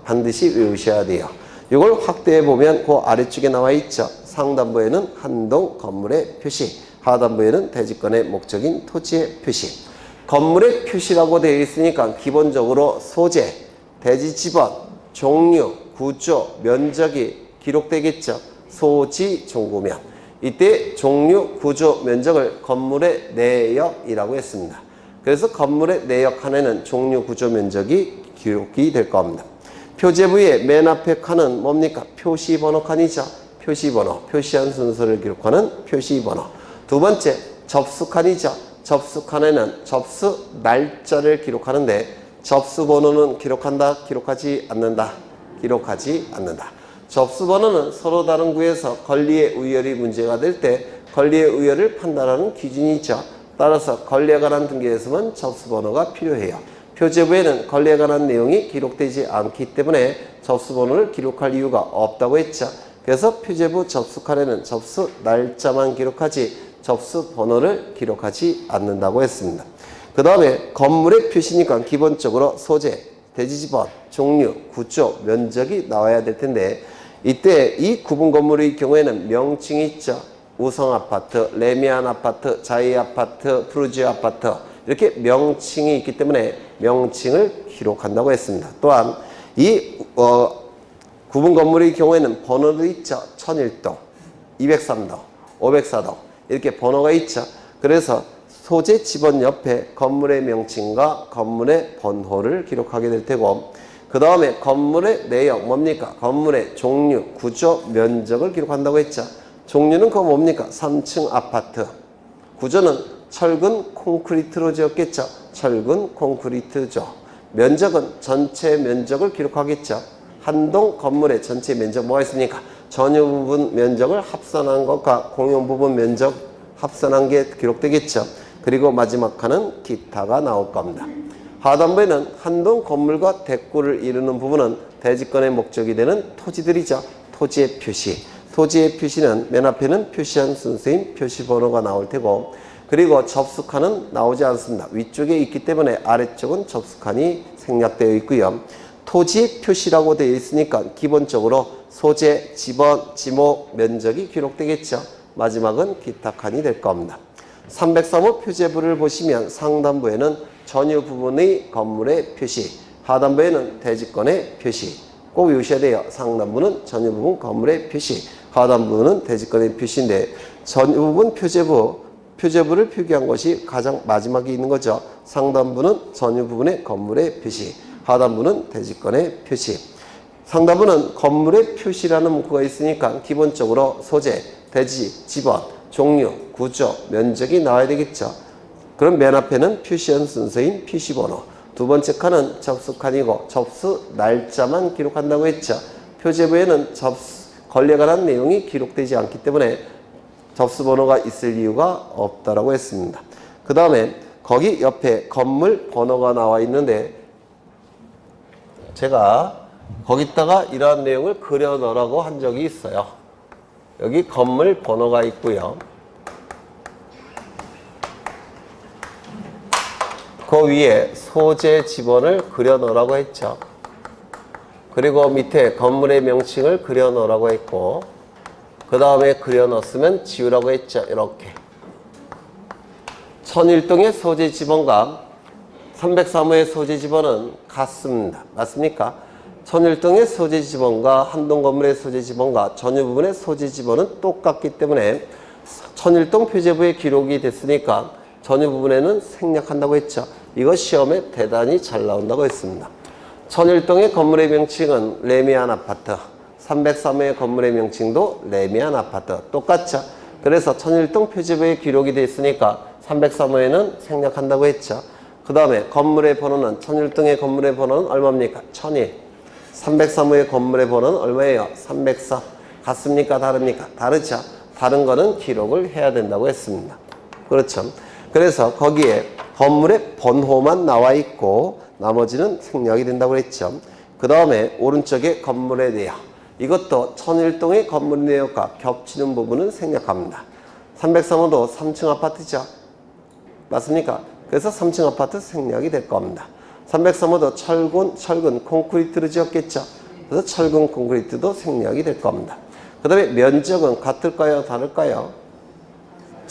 반드시 외우셔야 돼요. 이걸 확대해 보면 그 아래쪽에 나와 있죠. 상단부에는 한동 건물의 표시, 하단부에는 대지권의 목적인 토지의 표시. 건물의 표시라고 되어 있으니까 기본적으로 소재, 대지 지번, 종류, 구조, 면적이 기록되겠죠. 소지, 종구면. 이때 종류, 구조, 면적을 건물의 내역이라고 했습니다. 그래서 건물의 내역 칸에는 종류, 구조, 면적이 기록이 될 겁니다. 표제부의 맨 앞에 칸은 뭡니까? 표시번호 칸이죠. 표시번호, 표시한 순서를 기록하는 표시번호. 두 번째, 접수 칸이죠. 접수 칸에는 접수 날짜를 기록하는데 접수 번호는 기록한다, 기록하지 않는다, 기록하지 않는다. 접수 번호는 서로 다른 구에서 권리의 우열이 문제가 될 때 권리의 우열을 판단하는 기준이 있죠. 따라서 권리에 관한 등기에서만 접수 번호가 필요해요. 표제부에는 권리에 관한 내용이 기록되지 않기 때문에 접수 번호를 기록할 이유가 없다고 했죠. 그래서 표제부 접수 칸에는 접수 날짜만 기록하지 접수 번호를 기록하지 않는다고 했습니다. 그 다음에 건물의 표시니까 기본적으로 소재, 대지지번, 종류, 구조, 면적이 나와야 될 텐데 이때 이 구분 건물의 경우에는 명칭이 있죠. 우성아파트, 레미안아파트, 자이아파트, 푸르지아파트 이렇게 명칭이 있기 때문에 명칭을 기록한다고 했습니다. 또한 이 구분 건물의 경우에는 번호도 있죠. 1001동, 203동, 504동 이렇게 번호가 있죠. 그래서 소재 지번 옆에 건물의 명칭과 건물의 번호를 기록하게 될 테고 그 다음에 건물의 내역 뭡니까? 건물의 종류, 구조, 면적을 기록한다고 했죠. 종류는 그거 뭡니까? 3층 아파트. 구조는 철근 콘크리트로 지었겠죠. 철근 콘크리트죠. 면적은 전체 면적을 기록하겠죠. 한 동 건물의 전체 면적 뭐가 있습니까? 전유 부분 면적을 합산한 것과 공용 부분 면적 합산한 게 기록되겠죠. 그리고 마지막 칸은 기타가 나올 겁니다. 하단부에는 한 동 건물과 대구를 이루는 부분은 대지권의 목적이 되는 토지들이죠. 토지의 표시. 토지의 표시는 맨 앞에는 표시한 순서인 표시번호가 나올 테고 그리고 접수칸은 나오지 않습니다. 위쪽에 있기 때문에 아래쪽은 접수칸이 생략되어 있고요. 토지의 표시라고 되어 있으니까 기본적으로 소재, 지번, 지목, 면적이 기록되겠죠. 마지막은 기타 칸이 될 겁니다. 303호 표제부를 보시면 상단부에는 전유 부분의 건물의 표시, 하단부에는 대지권의 표시. 꼭 외우셔야 돼요. 상단부는 전유 부분 건물의 표시, 하단부는 대지권의 표시인데 전유 부분 표제부를 표기한 것이 가장 마지막에 있는 거죠. 상단부는 전유 부분의 건물의 표시, 하단부는 대지권의 표시. 상단부는 건물의 표시라는 문구가 있으니까 기본적으로 소재, 대지, 지번, 종류, 구조, 면적이 나와야 되겠죠. 그럼 맨 앞에는 표시한 순서인 표시번호. 두 번째 칸은 접수 칸이고 접수 날짜만 기록한다고 했죠. 표제부에는 권리에 관한 내용이 기록되지 않기 때문에 접수 번호가 있을 이유가 없다라고 했습니다. 그 다음에 거기 옆에 건물 번호가 나와 있는데 제가 거기다가 이러한 내용을 그려 넣으라고 한 적이 있어요. 여기 건물 번호가 있고요. 그 위에 소재 지번을 그려 넣으라고 했죠. 그리고 밑에 건물의 명칭을 그려 넣으라고 했고 그 다음에 그려 넣었으면 지우라고 했죠. 이렇게 1001동의 소재 지번과 303호의 소재 지번은 같습니다. 맞습니까? 1001동의 소재 지번과 한동 건물의 소재 지번과 전유 부분의 소재 지번은 똑같기 때문에 1001동 표제부에 기록이 됐으니까 전유 부분에는 생략한다고 했죠. 이거 시험에 대단히 잘 나온다고 했습니다. 1001동의 건물의 명칭은 레미안 아파트, 303호의 건물의 명칭도 레미안 아파트 똑같죠. 그래서 1001동 표제부에 기록이 되어 있으니까 303호에는 생략한다고 했죠. 그 다음에 건물의 번호는 1001동의 건물의 번호는 얼마입니까? 1001. 303호의 건물의 번호는 얼마예요? 304. 같습니까? 다릅니까? 다르죠. 다른 거는 기록을 해야 된다고 했습니다. 그렇죠. 그래서 거기에 건물의 번호만 나와 있고 나머지는 생략이 된다고 했죠. 그 다음에 오른쪽에 건물의 내역. 이것도 1001동의 건물 내역과 겹치는 부분은 생략합니다. 303호도 3층 아파트죠. 맞습니까? 그래서 3층 아파트 생략이 될 겁니다. 303호도 철근 콘크리트로 지었겠죠. 그래서 철근 콘크리트도 생략이 될 겁니다. 그 다음에 면적은 같을까요? 다를까요?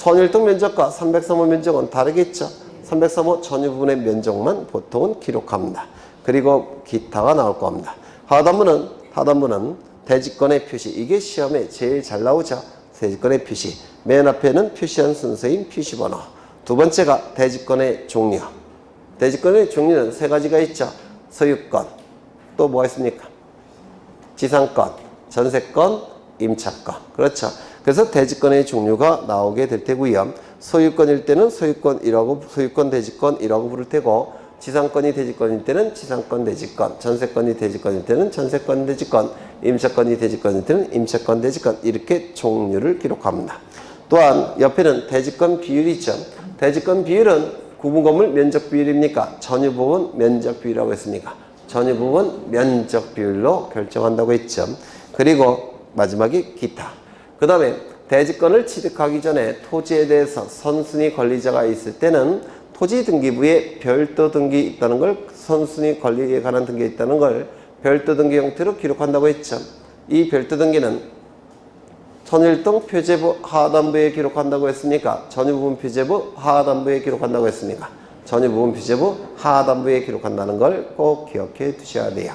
천일동 면적과 303호 면적은 다르겠죠. 303호 전유 부분의 면적만 보통은 기록합니다. 그리고 기타가 나올 겁니다. 하단부는 대지권의 표시. 이게 시험에 제일 잘 나오죠. 대지권의 표시. 맨 앞에는 표시한 순서인 표시번호. 두 번째가 대지권의 종류. 대지권의 종류는 세 가지가 있죠. 소유권, 또 뭐가 있습니까? 지상권, 전세권, 임차권. 그렇죠. 그래서 대지권의 종류가 나오게 될 테고요. 소유권일 때는 소유권 대지권이라고 부를 테고, 지상권이 대지권일 때는 지상권 대지권, 전세권이 대지권일 때는 전세권 대지권, 임차권이 대지권일 때는 임차권 대지권, 이렇게 종류를 기록합니다. 또한 옆에는 대지권 비율이 있죠. 대지권 비율은 구분건물 면적 비율입니까? 전유 부분 면적 비율이라고 했습니까? 전유 부분 면적 비율로 결정한다고 했죠. 그리고 마지막에 기타. 그 다음에 대지권을 취득하기 전에 토지에 대해서 선순위 권리자가 있을 때는 토지 등기부에 별도 등기 있다는 걸, 선순위 권리에 관한 등기가 있다는 걸 별도 등기 형태로 기록한다고 했죠. 이 별도 등기는 천일동 표제부 하단부에 기록한다고 했습니까? 전유부분 표제부 하단부에 기록한다고 했습니까? 전유부분 표제부 하단부에 기록한다는 걸 꼭 기억해 두셔야 돼요.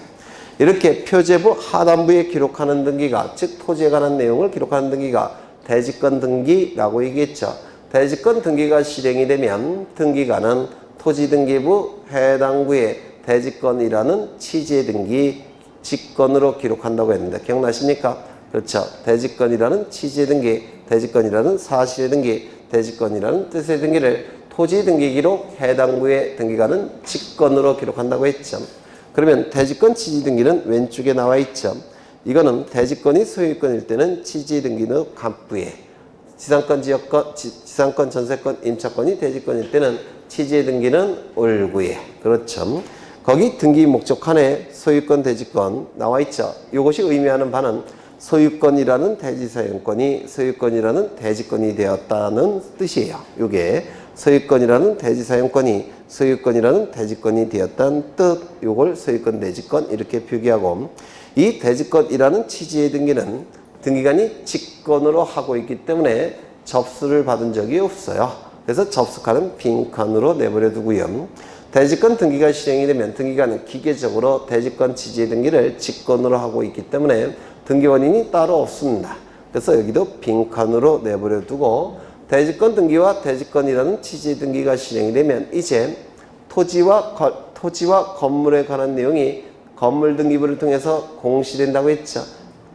이렇게 표제부 하단부에 기록하는 등기가, 즉 토지에 관한 내용을 기록하는 등기가 대지권 등기라고 얘기했죠. 대지권 등기가 실행이 되면 등기관은 토지등기부 해당 구의 대지권이라는 취지의 등기 직권으로 기록한다고 했는데 기억나십니까? 그렇죠. 대지권이라는 취지의 등기, 대지권이라는 사실의 등기, 대지권이라는 뜻의 등기를 토지등기기로 해당 구의 등기관은 직권으로 기록한다고 했죠. 그러면 대지권 취지 등기는 왼쪽에 나와 있죠. 이거는 대지권이 소유권일 때는 취지 등기는 갑부에, 지상권, 지상권, 전세권, 임차권이 대지권일 때는 취지의 등기는 을구에. 그렇죠. 거기 등기 목적칸에 소유권, 대지권 나와 있죠. 이것이 의미하는 바는 소유권이라는 대지사용권이 소유권이라는 대지권이 되었다는 뜻이에요. 이게 소유권이라는 대지사용권이 소유권이라는 대지권이 되었다는 뜻. 이걸 소유권, 대지권 이렇게 표기하고, 이 대지권이라는 취지의 등기는 등기관이 직권으로 하고 있기 때문에 접수를 받은 적이 없어요. 그래서 접수칸은 빈칸으로 내버려 두고요. 대지권 등기가 실행이 되면 등기관은 기계적으로 대지권 취지의 등기를 직권으로 하고 있기 때문에 등기원인이 따로 없습니다. 그래서 여기도 빈칸으로 내버려 두고, 대지권 등기와 대지권이라는 취지의 등기가 실행이 되면 이제 토지와 건물에 관한 내용이 건물 등기부를 통해서 공시된다고 했죠.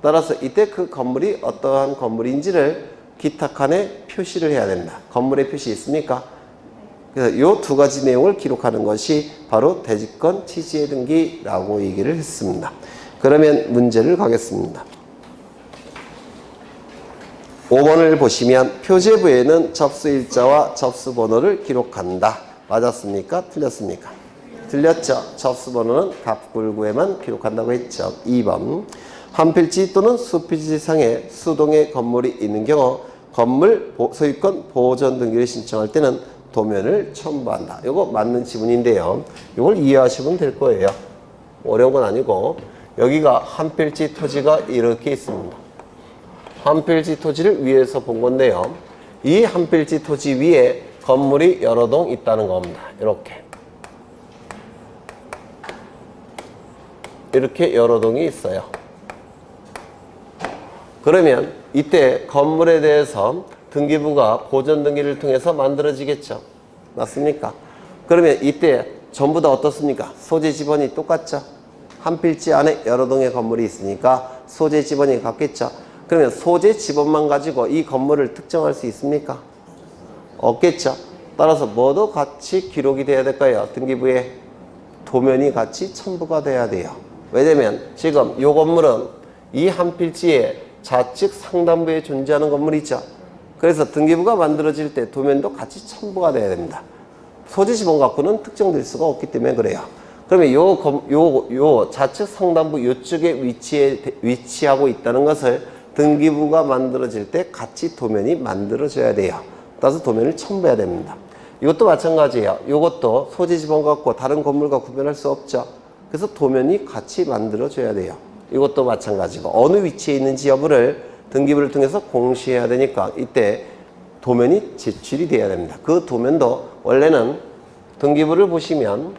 따라서 이때 그 건물이 어떠한 건물인지를 기탁칸에 표시를 해야 됩니다. 건물에 표시 있습니까? 그래서 이 두 가지 내용을 기록하는 것이 바로 대지권 취지의 등기라고 얘기를 했습니다. 그러면 문제를 가겠습니다. 5번을 보시면 표제부에는 접수일자와 접수번호를 기록한다. 맞았습니까? 틀렸습니까? 틀렸죠. 접수번호는 갑굴구에만 기록한다고 했죠. 2번 한 필지 또는 수필지상에 수동의 건물이 있는 경우 건물 소유권 보존 등기를 신청할 때는 도면을 첨부한다. 이거 맞는 지문인데요. 이걸 이해하시면 될 거예요. 어려운 건 아니고, 여기가 한 필지 토지가 이렇게 있습니다. 한 필지 토지를 위에서 본 건데요. 이 한 필지 토지 위에 건물이 여러 동 있다는 겁니다. 이렇게 여러 동이 있어요. 그러면 이때 건물에 대해서 등기부가 보존 등기를 통해서 만들어지겠죠. 맞습니까? 그러면 이때 전부 다 어떻습니까? 소재 지번이 똑같죠. 한 필지 안에 여러 동의 건물이 있으니까 소재 지번이 같겠죠. 그러면 소재 지번만 가지고 이 건물을 특정할 수 있습니까? 없겠죠. 따라서 뭐도 같이 기록이 돼야 될까요? 등기부에 도면이 같이 첨부가 돼야 돼요. 왜냐면 지금 이 건물은 이 한 필지에 좌측 상단부에 존재하는 건물이죠. 그래서 등기부가 만들어질 때 도면도 같이 첨부가 돼야 됩니다. 소재 지번 갖고는 특정될 수가 없기 때문에 그래요. 그러면 요 좌측 상단부 요쪽에 위치하고 있다는 것을 등기부가 만들어질 때 같이 도면이 만들어져야 돼요. 따라서 도면을 첨부해야 됩니다. 이것도 마찬가지예요. 이것도 소재 지번 갖고 다른 건물과 구별할 수 없죠. 그래서 도면이 같이 만들어져야 돼요. 이것도 마찬가지고 어느 위치에 있는지 여부를 등기부를 통해서 공시해야 되니까 이때 도면이 제출이 돼야 됩니다. 그 도면도 원래는 등기부를 보시면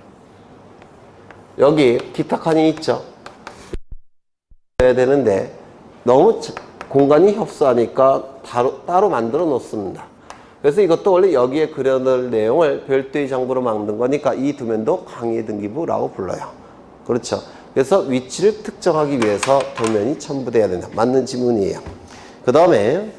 여기 기타 칸이 있죠. 해야 되는데 너무 공간이 협소하니까 따로 만들어 놓습니다. 그래서 이것도 원래 여기에 그려놓을 내용을 별도의 정보로 만든 거니까 이 도면도 강의 등기부라고 불러요. 그렇죠. 그래서 위치를 특정하기 위해서 도면이 첨부돼야 된다. 맞는 지문이에요. 그 다음에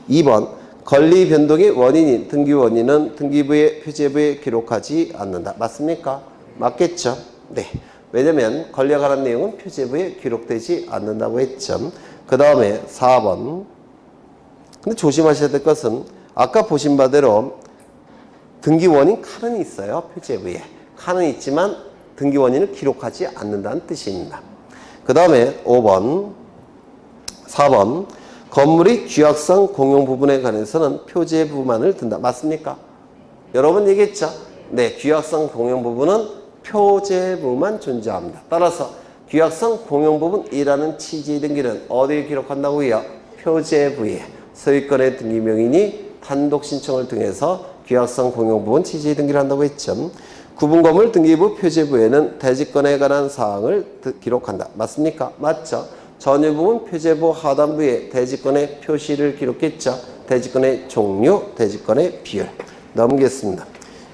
2번 권리 변동의 원인인 등기 원인은 등기부의 표제부에 기록하지 않는다. 맞습니까? 맞겠죠? 네. 왜냐면 권리에 관한 내용은 표제부에 기록되지 않는다고 했죠. 그 다음에 4번. 근데 조심하셔야 될 것은 아까 보신 바대로 등기 원인 칸은 있어요. 표제부에. 칸은 있지만 등기 원인을 기록하지 않는다는 뜻입니다. 그 다음에 5번, 4번. 건물의 규약상 공용 부분에 관해서는 표제부만을 든다. 맞습니까? 여러 번 얘기했죠? 네, 규약상 공용 부분은 표제부만 존재합니다. 따라서 규약상 공용 부분이라는 취지의 등기는 어디에 기록한다고요? 표제부에. 소유권의 등기 명인이 단독 신청을 통해서 규약상 공용 부분 취지의 등기를 한다고 했죠. 구분건물 등기부 표제부에는 대지권에 관한 사항을 기록한다. 맞습니까? 맞죠? 전유부분 표제부 하단부에 대지권의 표시를 기록했죠. 대지권의 종류, 대지권의 비율. 넘기겠습니다.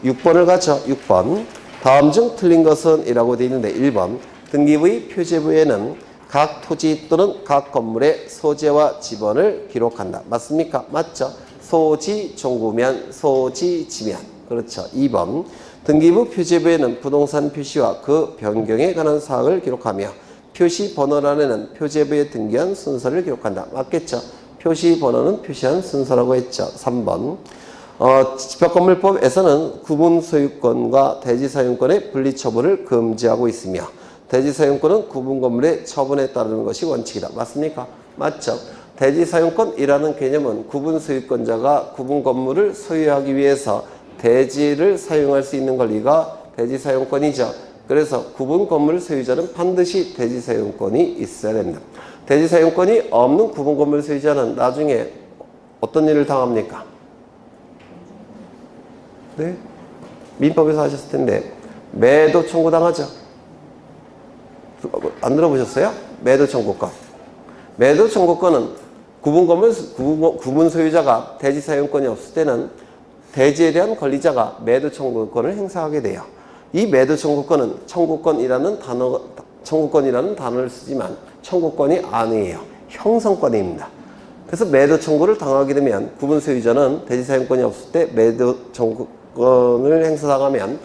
6번을 가죠. 6번. 다음 중 틀린 것은 이라고 되어 있는데 1번. 등기부의 표제부에는 각 토지 또는 각 건물의 소재와 지번을 기록한다. 맞습니까? 맞죠? 소지 종구면, 소지 지면. 그렇죠. 2번. 등기부 표제부에는 부동산 표시와 그 변경에 관한 사항을 기록하며 표시 번호란에는 표제부에 등기한 순서를 기록한다. 맞겠죠? 표시 번호는 표시한 순서라고 했죠. 3번. 집합건물법에서는 구분 소유권과 대지 사용권의 분리 처분을 금지하고 있으며 대지 사용권은 구분 건물의 처분에 따르는 것이 원칙이다. 맞습니까? 맞죠? 대지 사용권이라는 개념은 구분 소유권자가 구분 건물을 소유하기 위해서 대지를 사용할 수 있는 권리가 대지 사용권이죠. 그래서 구분 건물 소유자는 반드시 대지 사용권이 있어야 됩니다. 대지 사용권이 없는 구분 건물 소유자는 나중에 어떤 일을 당합니까? 네? 민법에서 하셨을 텐데 매도 청구당하죠. 안 들어보셨어요? 매도 청구권. 매도 청구권은 구분 소유자가 대지 사용권이 없을 때는 대지에 대한 권리자가 매도 청구권을 행사하게 돼요. 이 매도 청구권은 청구권이라는 단어를 쓰지만 청구권이 아니에요. 형성권입니다. 그래서 매도 청구를 당하게 되면 구분 소유자는 대지 사용권이 없을 때 매도 청구권을 행사당하면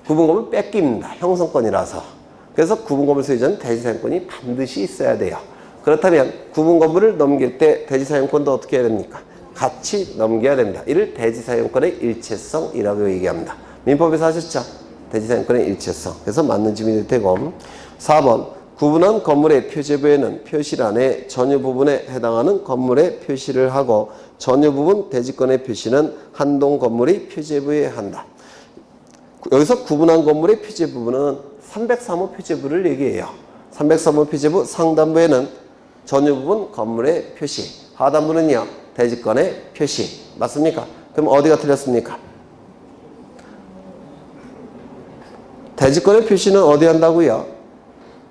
구분 건물 뺏깁니다. 형성권이라서. 그래서 구분 건물 소유자는 대지 사용권이 반드시 있어야 돼요. 그렇다면 구분 건물을 넘길 때 대지 사용권도 어떻게 해야 됩니까? 같이 넘겨야 됩니다. 이를 대지 사용권의 일체성이라고 얘기합니다. 민법에서 하셨죠? 대지 사용권의 일체성. 그래서 맞는 질문이 되고 4번. 구분한 건물의 표제부에는 표시란에 전유 부분에 해당하는 건물의 표시를 하고 전유 부분 대지권의 표시는 한동 건물의 표제부에 한다. 여기서 구분한 건물의 표제 부분은 303호 표제부를 얘기해요. 303호 표제부 상단부에는 전유 부분 건물의 표시, 하단부는요 대지권의 표시. 맞습니까? 그럼 어디가 틀렸습니까? 대지권의 표시는 어디 한다고요?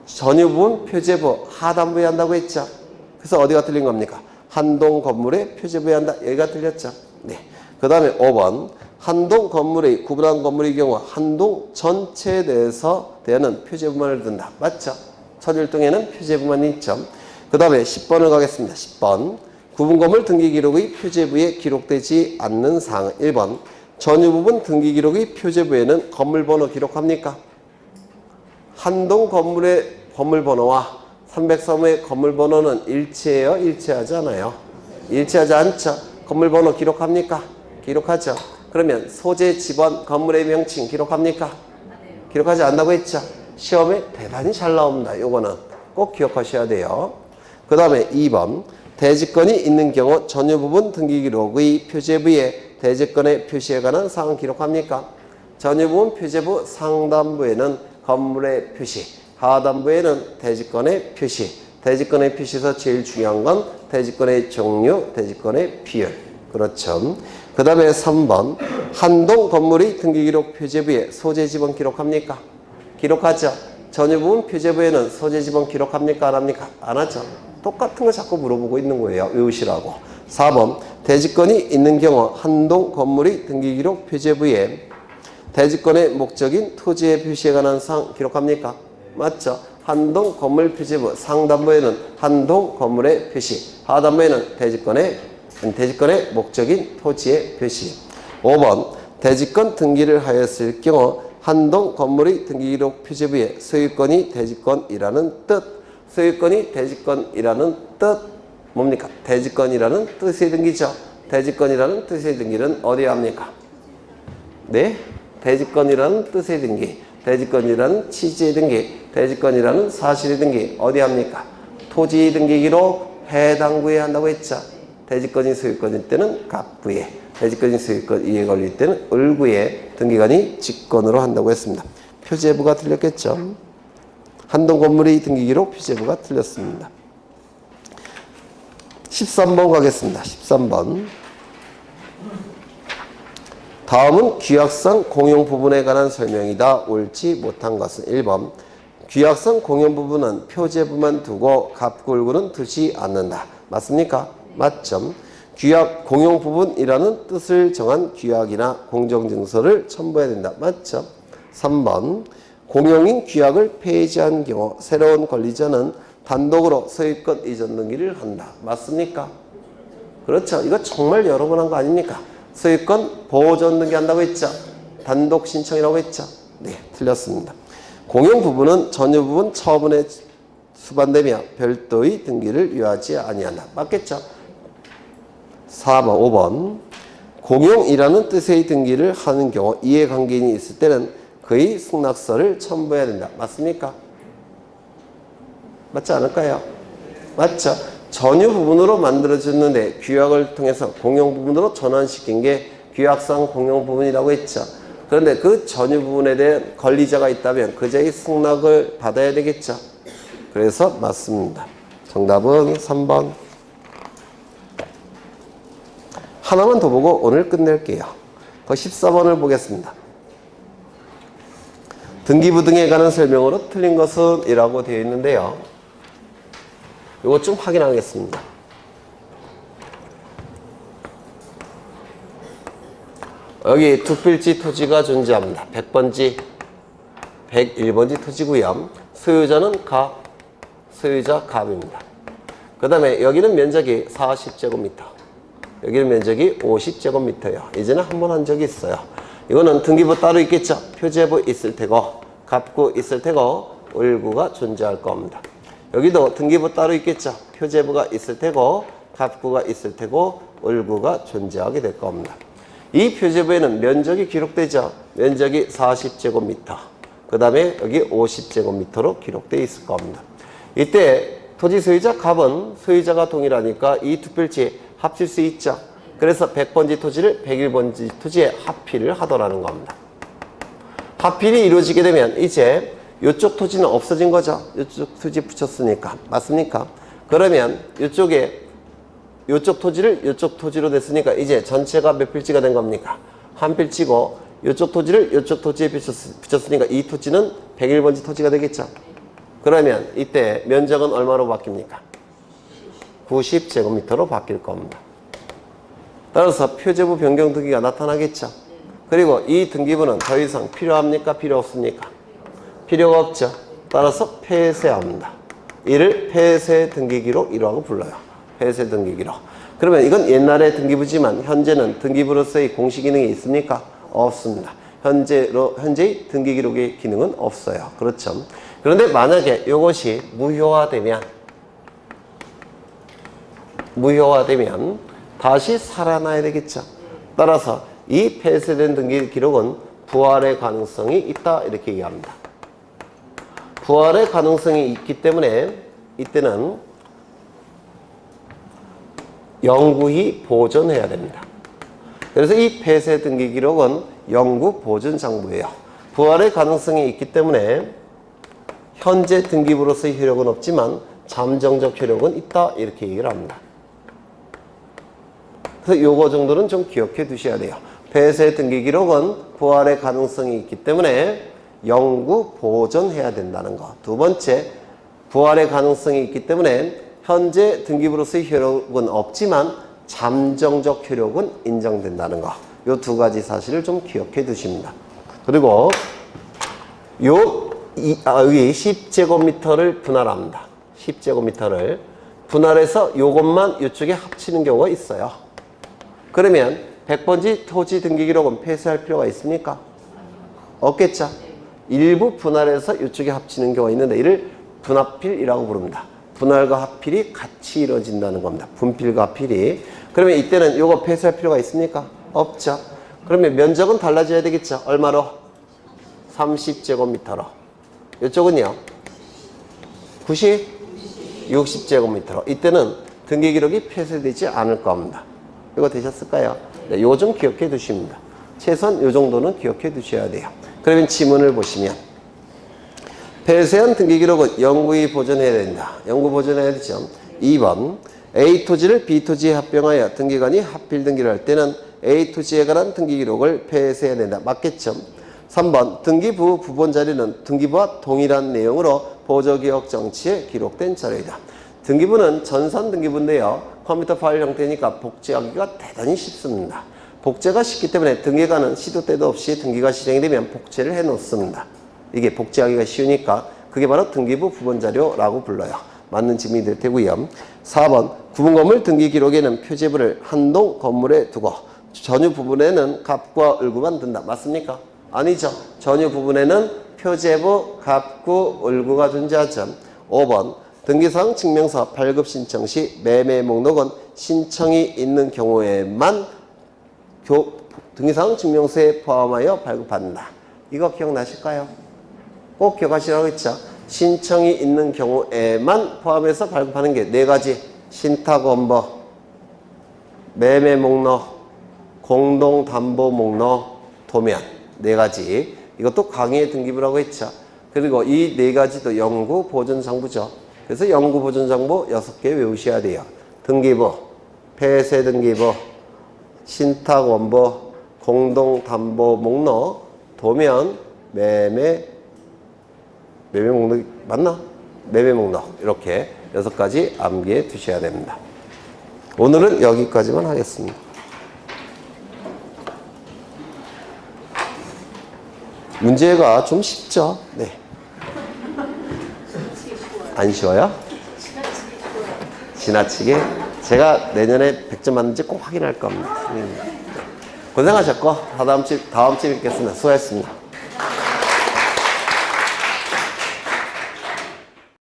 전유 부분 표제부 하단부에 한다고 했죠. 그래서 어디가 틀린 겁니까? 한동 건물의 표제부에 한다. 여기가 틀렸죠. 네. 그 다음에 5번. 한동 건물의 구분한 건물의 경우 한동 전체에 대해서 대하는 표제부만을 든다. 맞죠? 서류일동에는 표제부만이 있죠. 그 다음에 10번을 가겠습니다. 10번. 구분 건물 등기 기록의 표제부에 기록되지 않는 사항. 1번. 전유 부분 등기 기록의 표제부에는 건물 번호 기록합니까? 한동 건물의 건물 번호와 303호의 건물 번호는 일치해요? 일치하지 않아요? 일치하지 않죠? 건물 번호 기록합니까? 기록하죠. 그러면 소재, 지번, 건물의 명칭 기록합니까? 기록하지 않는다고 했죠? 시험에 대단히 잘 나옵니다. 요거는 꼭 기억하셔야 돼요. 그 다음에 2번. 대지권이 있는 경우 전유 부분 등기 기록의 표제부에 대지권의 표시에 관한 사항 기록합니까? 전유 부분 표제부 상단부에는 건물의 표시, 하단부에는 대지권의 표시. 대지권의 표시에서 제일 중요한 건 대지권의 종류, 대지권의 비율. 그렇죠. 그 다음에 3번. 한동 건물의 등기기록 표제부에 소재지번 기록합니까? 기록하죠. 전유부분 표제부에는 소재지번 기록합니까? 안 합니까? 안 하죠. 똑같은 거 자꾸 물어보고 있는 거예요. 외우시라고. 4번. 대지권이 있는 경우 한동 건물의 등기기록 표제부에 대지권의 목적인 토지의 표시에 관한 사항 기록합니까? 맞죠? 한동 건물 표제부 상단부에는 한동 건물의 표시, 하단부에는 대지권의 목적인 토지의 표시. 5번. 대지권 등기를 하였을 경우 한동 건물의 등기기록 표제부에 소유권이 대지권이라는 뜻. 소유권이 대지권이라는 뜻 뭡니까? 대지권이라는 뜻의 등기죠. 대지권이라는 뜻의 등기는 어디에 합니까? 네? 대지권이라는 뜻의 등기, 대지권이라는 취지의 등기, 대지권이라는 사실의 등기 어디 합니까? 토지 등기기록 해당 구에 한다고 했죠. 대지권이 소유권일 때는 갑구에, 대지권이 소유권 이에 걸릴 때는 을구에 등기관이 직권으로 한다고 했습니다. 표제부가 틀렸겠죠. 한동 건물의 등기기록 표제부가 틀렸습니다. 13번 가겠습니다. 13번. 다음은 규약상 공용 부분에 관한 설명이다. 옳지 못한 것은 1번. 규약상 공용 부분은 표제부만 두고 갑구을구는 두지 않는다. 맞습니까? 맞점. 규약 공용 부분이라는 뜻을 정한 규약이나 공정증서를 첨부해야 된다. 맞죠? 3번. 공용인 규약을 폐지한 경우 새로운 권리자는 단독으로 소유권 이전 등기를 한다. 맞습니까? 그렇죠. 이거 정말 여러 번 한 거 아닙니까? 소유권 보존 등기 한다고 했죠. 단독 신청이라고 했죠. 네, 틀렸습니다. 공용 부분은 전유 부분 처분에 수반되며 별도의 등기를 요하지 아니한다. 맞겠죠? 4번, 5번. 공용이라는 뜻의 등기를 하는 경우 이해관계인이 있을 때는 그의 승낙서를 첨부해야 된다. 맞습니까? 맞지 않을까요? 맞죠? 전유 부분으로 만들어졌는데 규약을 통해서 공용 부분으로 전환시킨 게 규약상 공용 부분이라고 했죠. 그런데 그 전유 부분에 대한 권리자가 있다면 그자의 승낙을 받아야 되겠죠. 그래서 맞습니다. 정답은 3번. 하나만 더 보고 오늘 끝낼게요. 그 14번을 보겠습니다. 등기부 등에 관한 설명으로 틀린 것은 이라고 되어 있는데요. 이거 좀 확인하겠습니다. 여기 두 필지 토지가 존재합니다. 100번지, 101번지 토지고요. 소유자는 갑, 소유자 갑입니다. 그 다음에 여기는 면적이 40제곱미터, 여기는 면적이 50제곱미터예요. 이제는 한 번 한 적이 있어요. 이거는 등기부 따로 있겠죠. 표제부 있을 테고, 갑구 있을 테고, 을구가 존재할 겁니다. 여기도 등기부 따로 있겠죠. 표제부가 있을 테고, 갑구가 있을 테고, 을구가 존재하게 될 겁니다. 이 표제부에는 면적이 기록되죠. 면적이 40제곱미터. 그 다음에 여기 50제곱미터로 기록되어 있을 겁니다. 이때 토지 소유자 갑은 소유자가 동일하니까 이 두 필지 합칠 수 있죠. 그래서 100번지 토지를 101번지 토지에 합필을 하더라는 겁니다. 합필이 이루어지게 되면 이제 이쪽 토지는 없어진 거죠. 이쪽 토지 붙였으니까. 맞습니까? 그러면 이쪽 토지를 이쪽 토지로 됐으니까 이제 전체가 몇 필지가 된 겁니까? 한 필지고 이쪽 토지를 이쪽 토지에 붙였으니까 이 토지는 101번지 토지가 되겠죠. 그러면 이때 면적은 얼마로 바뀝니까? 90제곱미터로 바뀔 겁니다. 따라서 표제부 변경 등기가 나타나겠죠. 그리고 이 등기부는 더 이상 필요합니까? 필요 없습니까? 필요가 없죠. 따라서 폐쇄합니다. 이를 폐쇄 등기기록이라고 불러요. 폐쇄 등기기록. 그러면 이건 옛날의 등기부지만 현재는 등기부로서의 공식 기능이 있습니까? 없습니다. 현재의 등기기록의 기능은 없어요. 그렇죠. 그런데 만약에 이것이 무효화되면 다시 살아나야 되겠죠. 따라서 이 폐쇄된 등기 기록은 부활의 가능성이 있다 이렇게 얘기합니다. 부활의 가능성이 있기 때문에 이때는 영구히 보존해야 됩니다. 그래서 이 폐쇄 등기 기록은 영구 보존 장부예요. 부활의 가능성이 있기 때문에 현재 등기부로서의 효력은 없지만 잠정적 효력은 있다 이렇게 얘기를 합니다. 그래서 요거 정도는 좀 기억해 두셔야 돼요. 폐쇄 등기 기록은 부활의 가능성이 있기 때문에 영구 보존해야 된다는 거. 두 번째, 부활의 가능성이 있기 때문에 현재 등기부로서의 효력은 없지만 잠정적 효력은 인정된다는 거. 요 두 가지 사실을 좀 기억해 두십니다. 그리고 여기 10제곱미터를 분할합니다. 10제곱미터를 분할해서 요것만 이쪽에 합치는 경우가 있어요. 그러면 100번지 토지 등기 기록은 폐쇄할 필요가 있습니까? 없겠죠? 일부 분할해서 이쪽에 합치는 경우가 있는데 이를 분합필이라고 부릅니다. 분할과 합필이 같이 이루어진다는 겁니다. 분필과 합필이. 그러면 이때는 요거 폐쇄할 필요가 있습니까? 없죠. 그러면 면적은 달라져야 되겠죠. 얼마로? 30제곱미터로. 이쪽은요? 60제곱미터로. 이때는 등기 기록이 폐쇄되지 않을 겁니다. 이거 되셨을까요? 네, 요 좀 기억해 두십니다. 최소한 요 정도는 기억해 두셔야 돼요. 그러면 지문을 보시면 폐쇄한 등기 기록은 영구히 보존해야 된다. 영구 보존해야 되죠. 2번 A 토지를 B 토지에 합병하여 등기관이 합필 등기를 할 때는 A 토지에 관한 등기 기록을 폐쇄해야 된다. 맞겠죠? 3번 등기부 부본 자료는 등기부와 동일한 내용으로 보조기억 정치에 기록된 자료이다. 등기부는 전산 등기부인데요. 컴퓨터 파일 형태니까 복제하기가 대단히 쉽습니다. 복제가 쉽기 때문에 등기관은 시도 때도 없이 등기가 실행이 되면 복제를 해 놓습니다. 이게 복제하기가 쉬우니까 그게 바로 등기부 부본 자료라고 불러요. 맞는 질문이 될 테고요. 4번 구분 건물 등기 기록에는 표제부를 한동 건물에 두고 전유 부분에는 갑과 을구만 둔다. 맞습니까? 아니죠. 전유 부분에는 표제부, 갑구, 을구가 존재하죠. 5번 등기사항 증명서 발급 신청 시 매매 목록은 신청이 있는 경우에만 등기사항 증명서에 포함하여 발급받는다. 이거 기억나실까요? 꼭 기억하시라고 했죠. 신청이 있는 경우에만 포함해서 발급하는 게 네 가지. 신탁원보, 매매 목록, 공동담보 목록, 도면. 네 가지. 이것도 강의의 등기부라고 했죠. 그리고 이 네 가지도 영구 보존정보죠. 그래서 영구 보존정보 6개 외우셔야 돼요. 등기부, 폐쇄 등기부, 신탁원보, 공동담보 목록, 도면, 매매 목록 맞나? 매매 목록 이렇게 6가지 암기해 두셔야 됩니다. 오늘은 여기까지만 하겠습니다. 문제가 좀 쉽죠? 네. 안 쉬워요? 지나치게? 제가 내년에 100점 맞는지 꼭 확인할 겁니다. 고생하셨고 다음 주에 뵙겠습니다. 수고하셨습니다.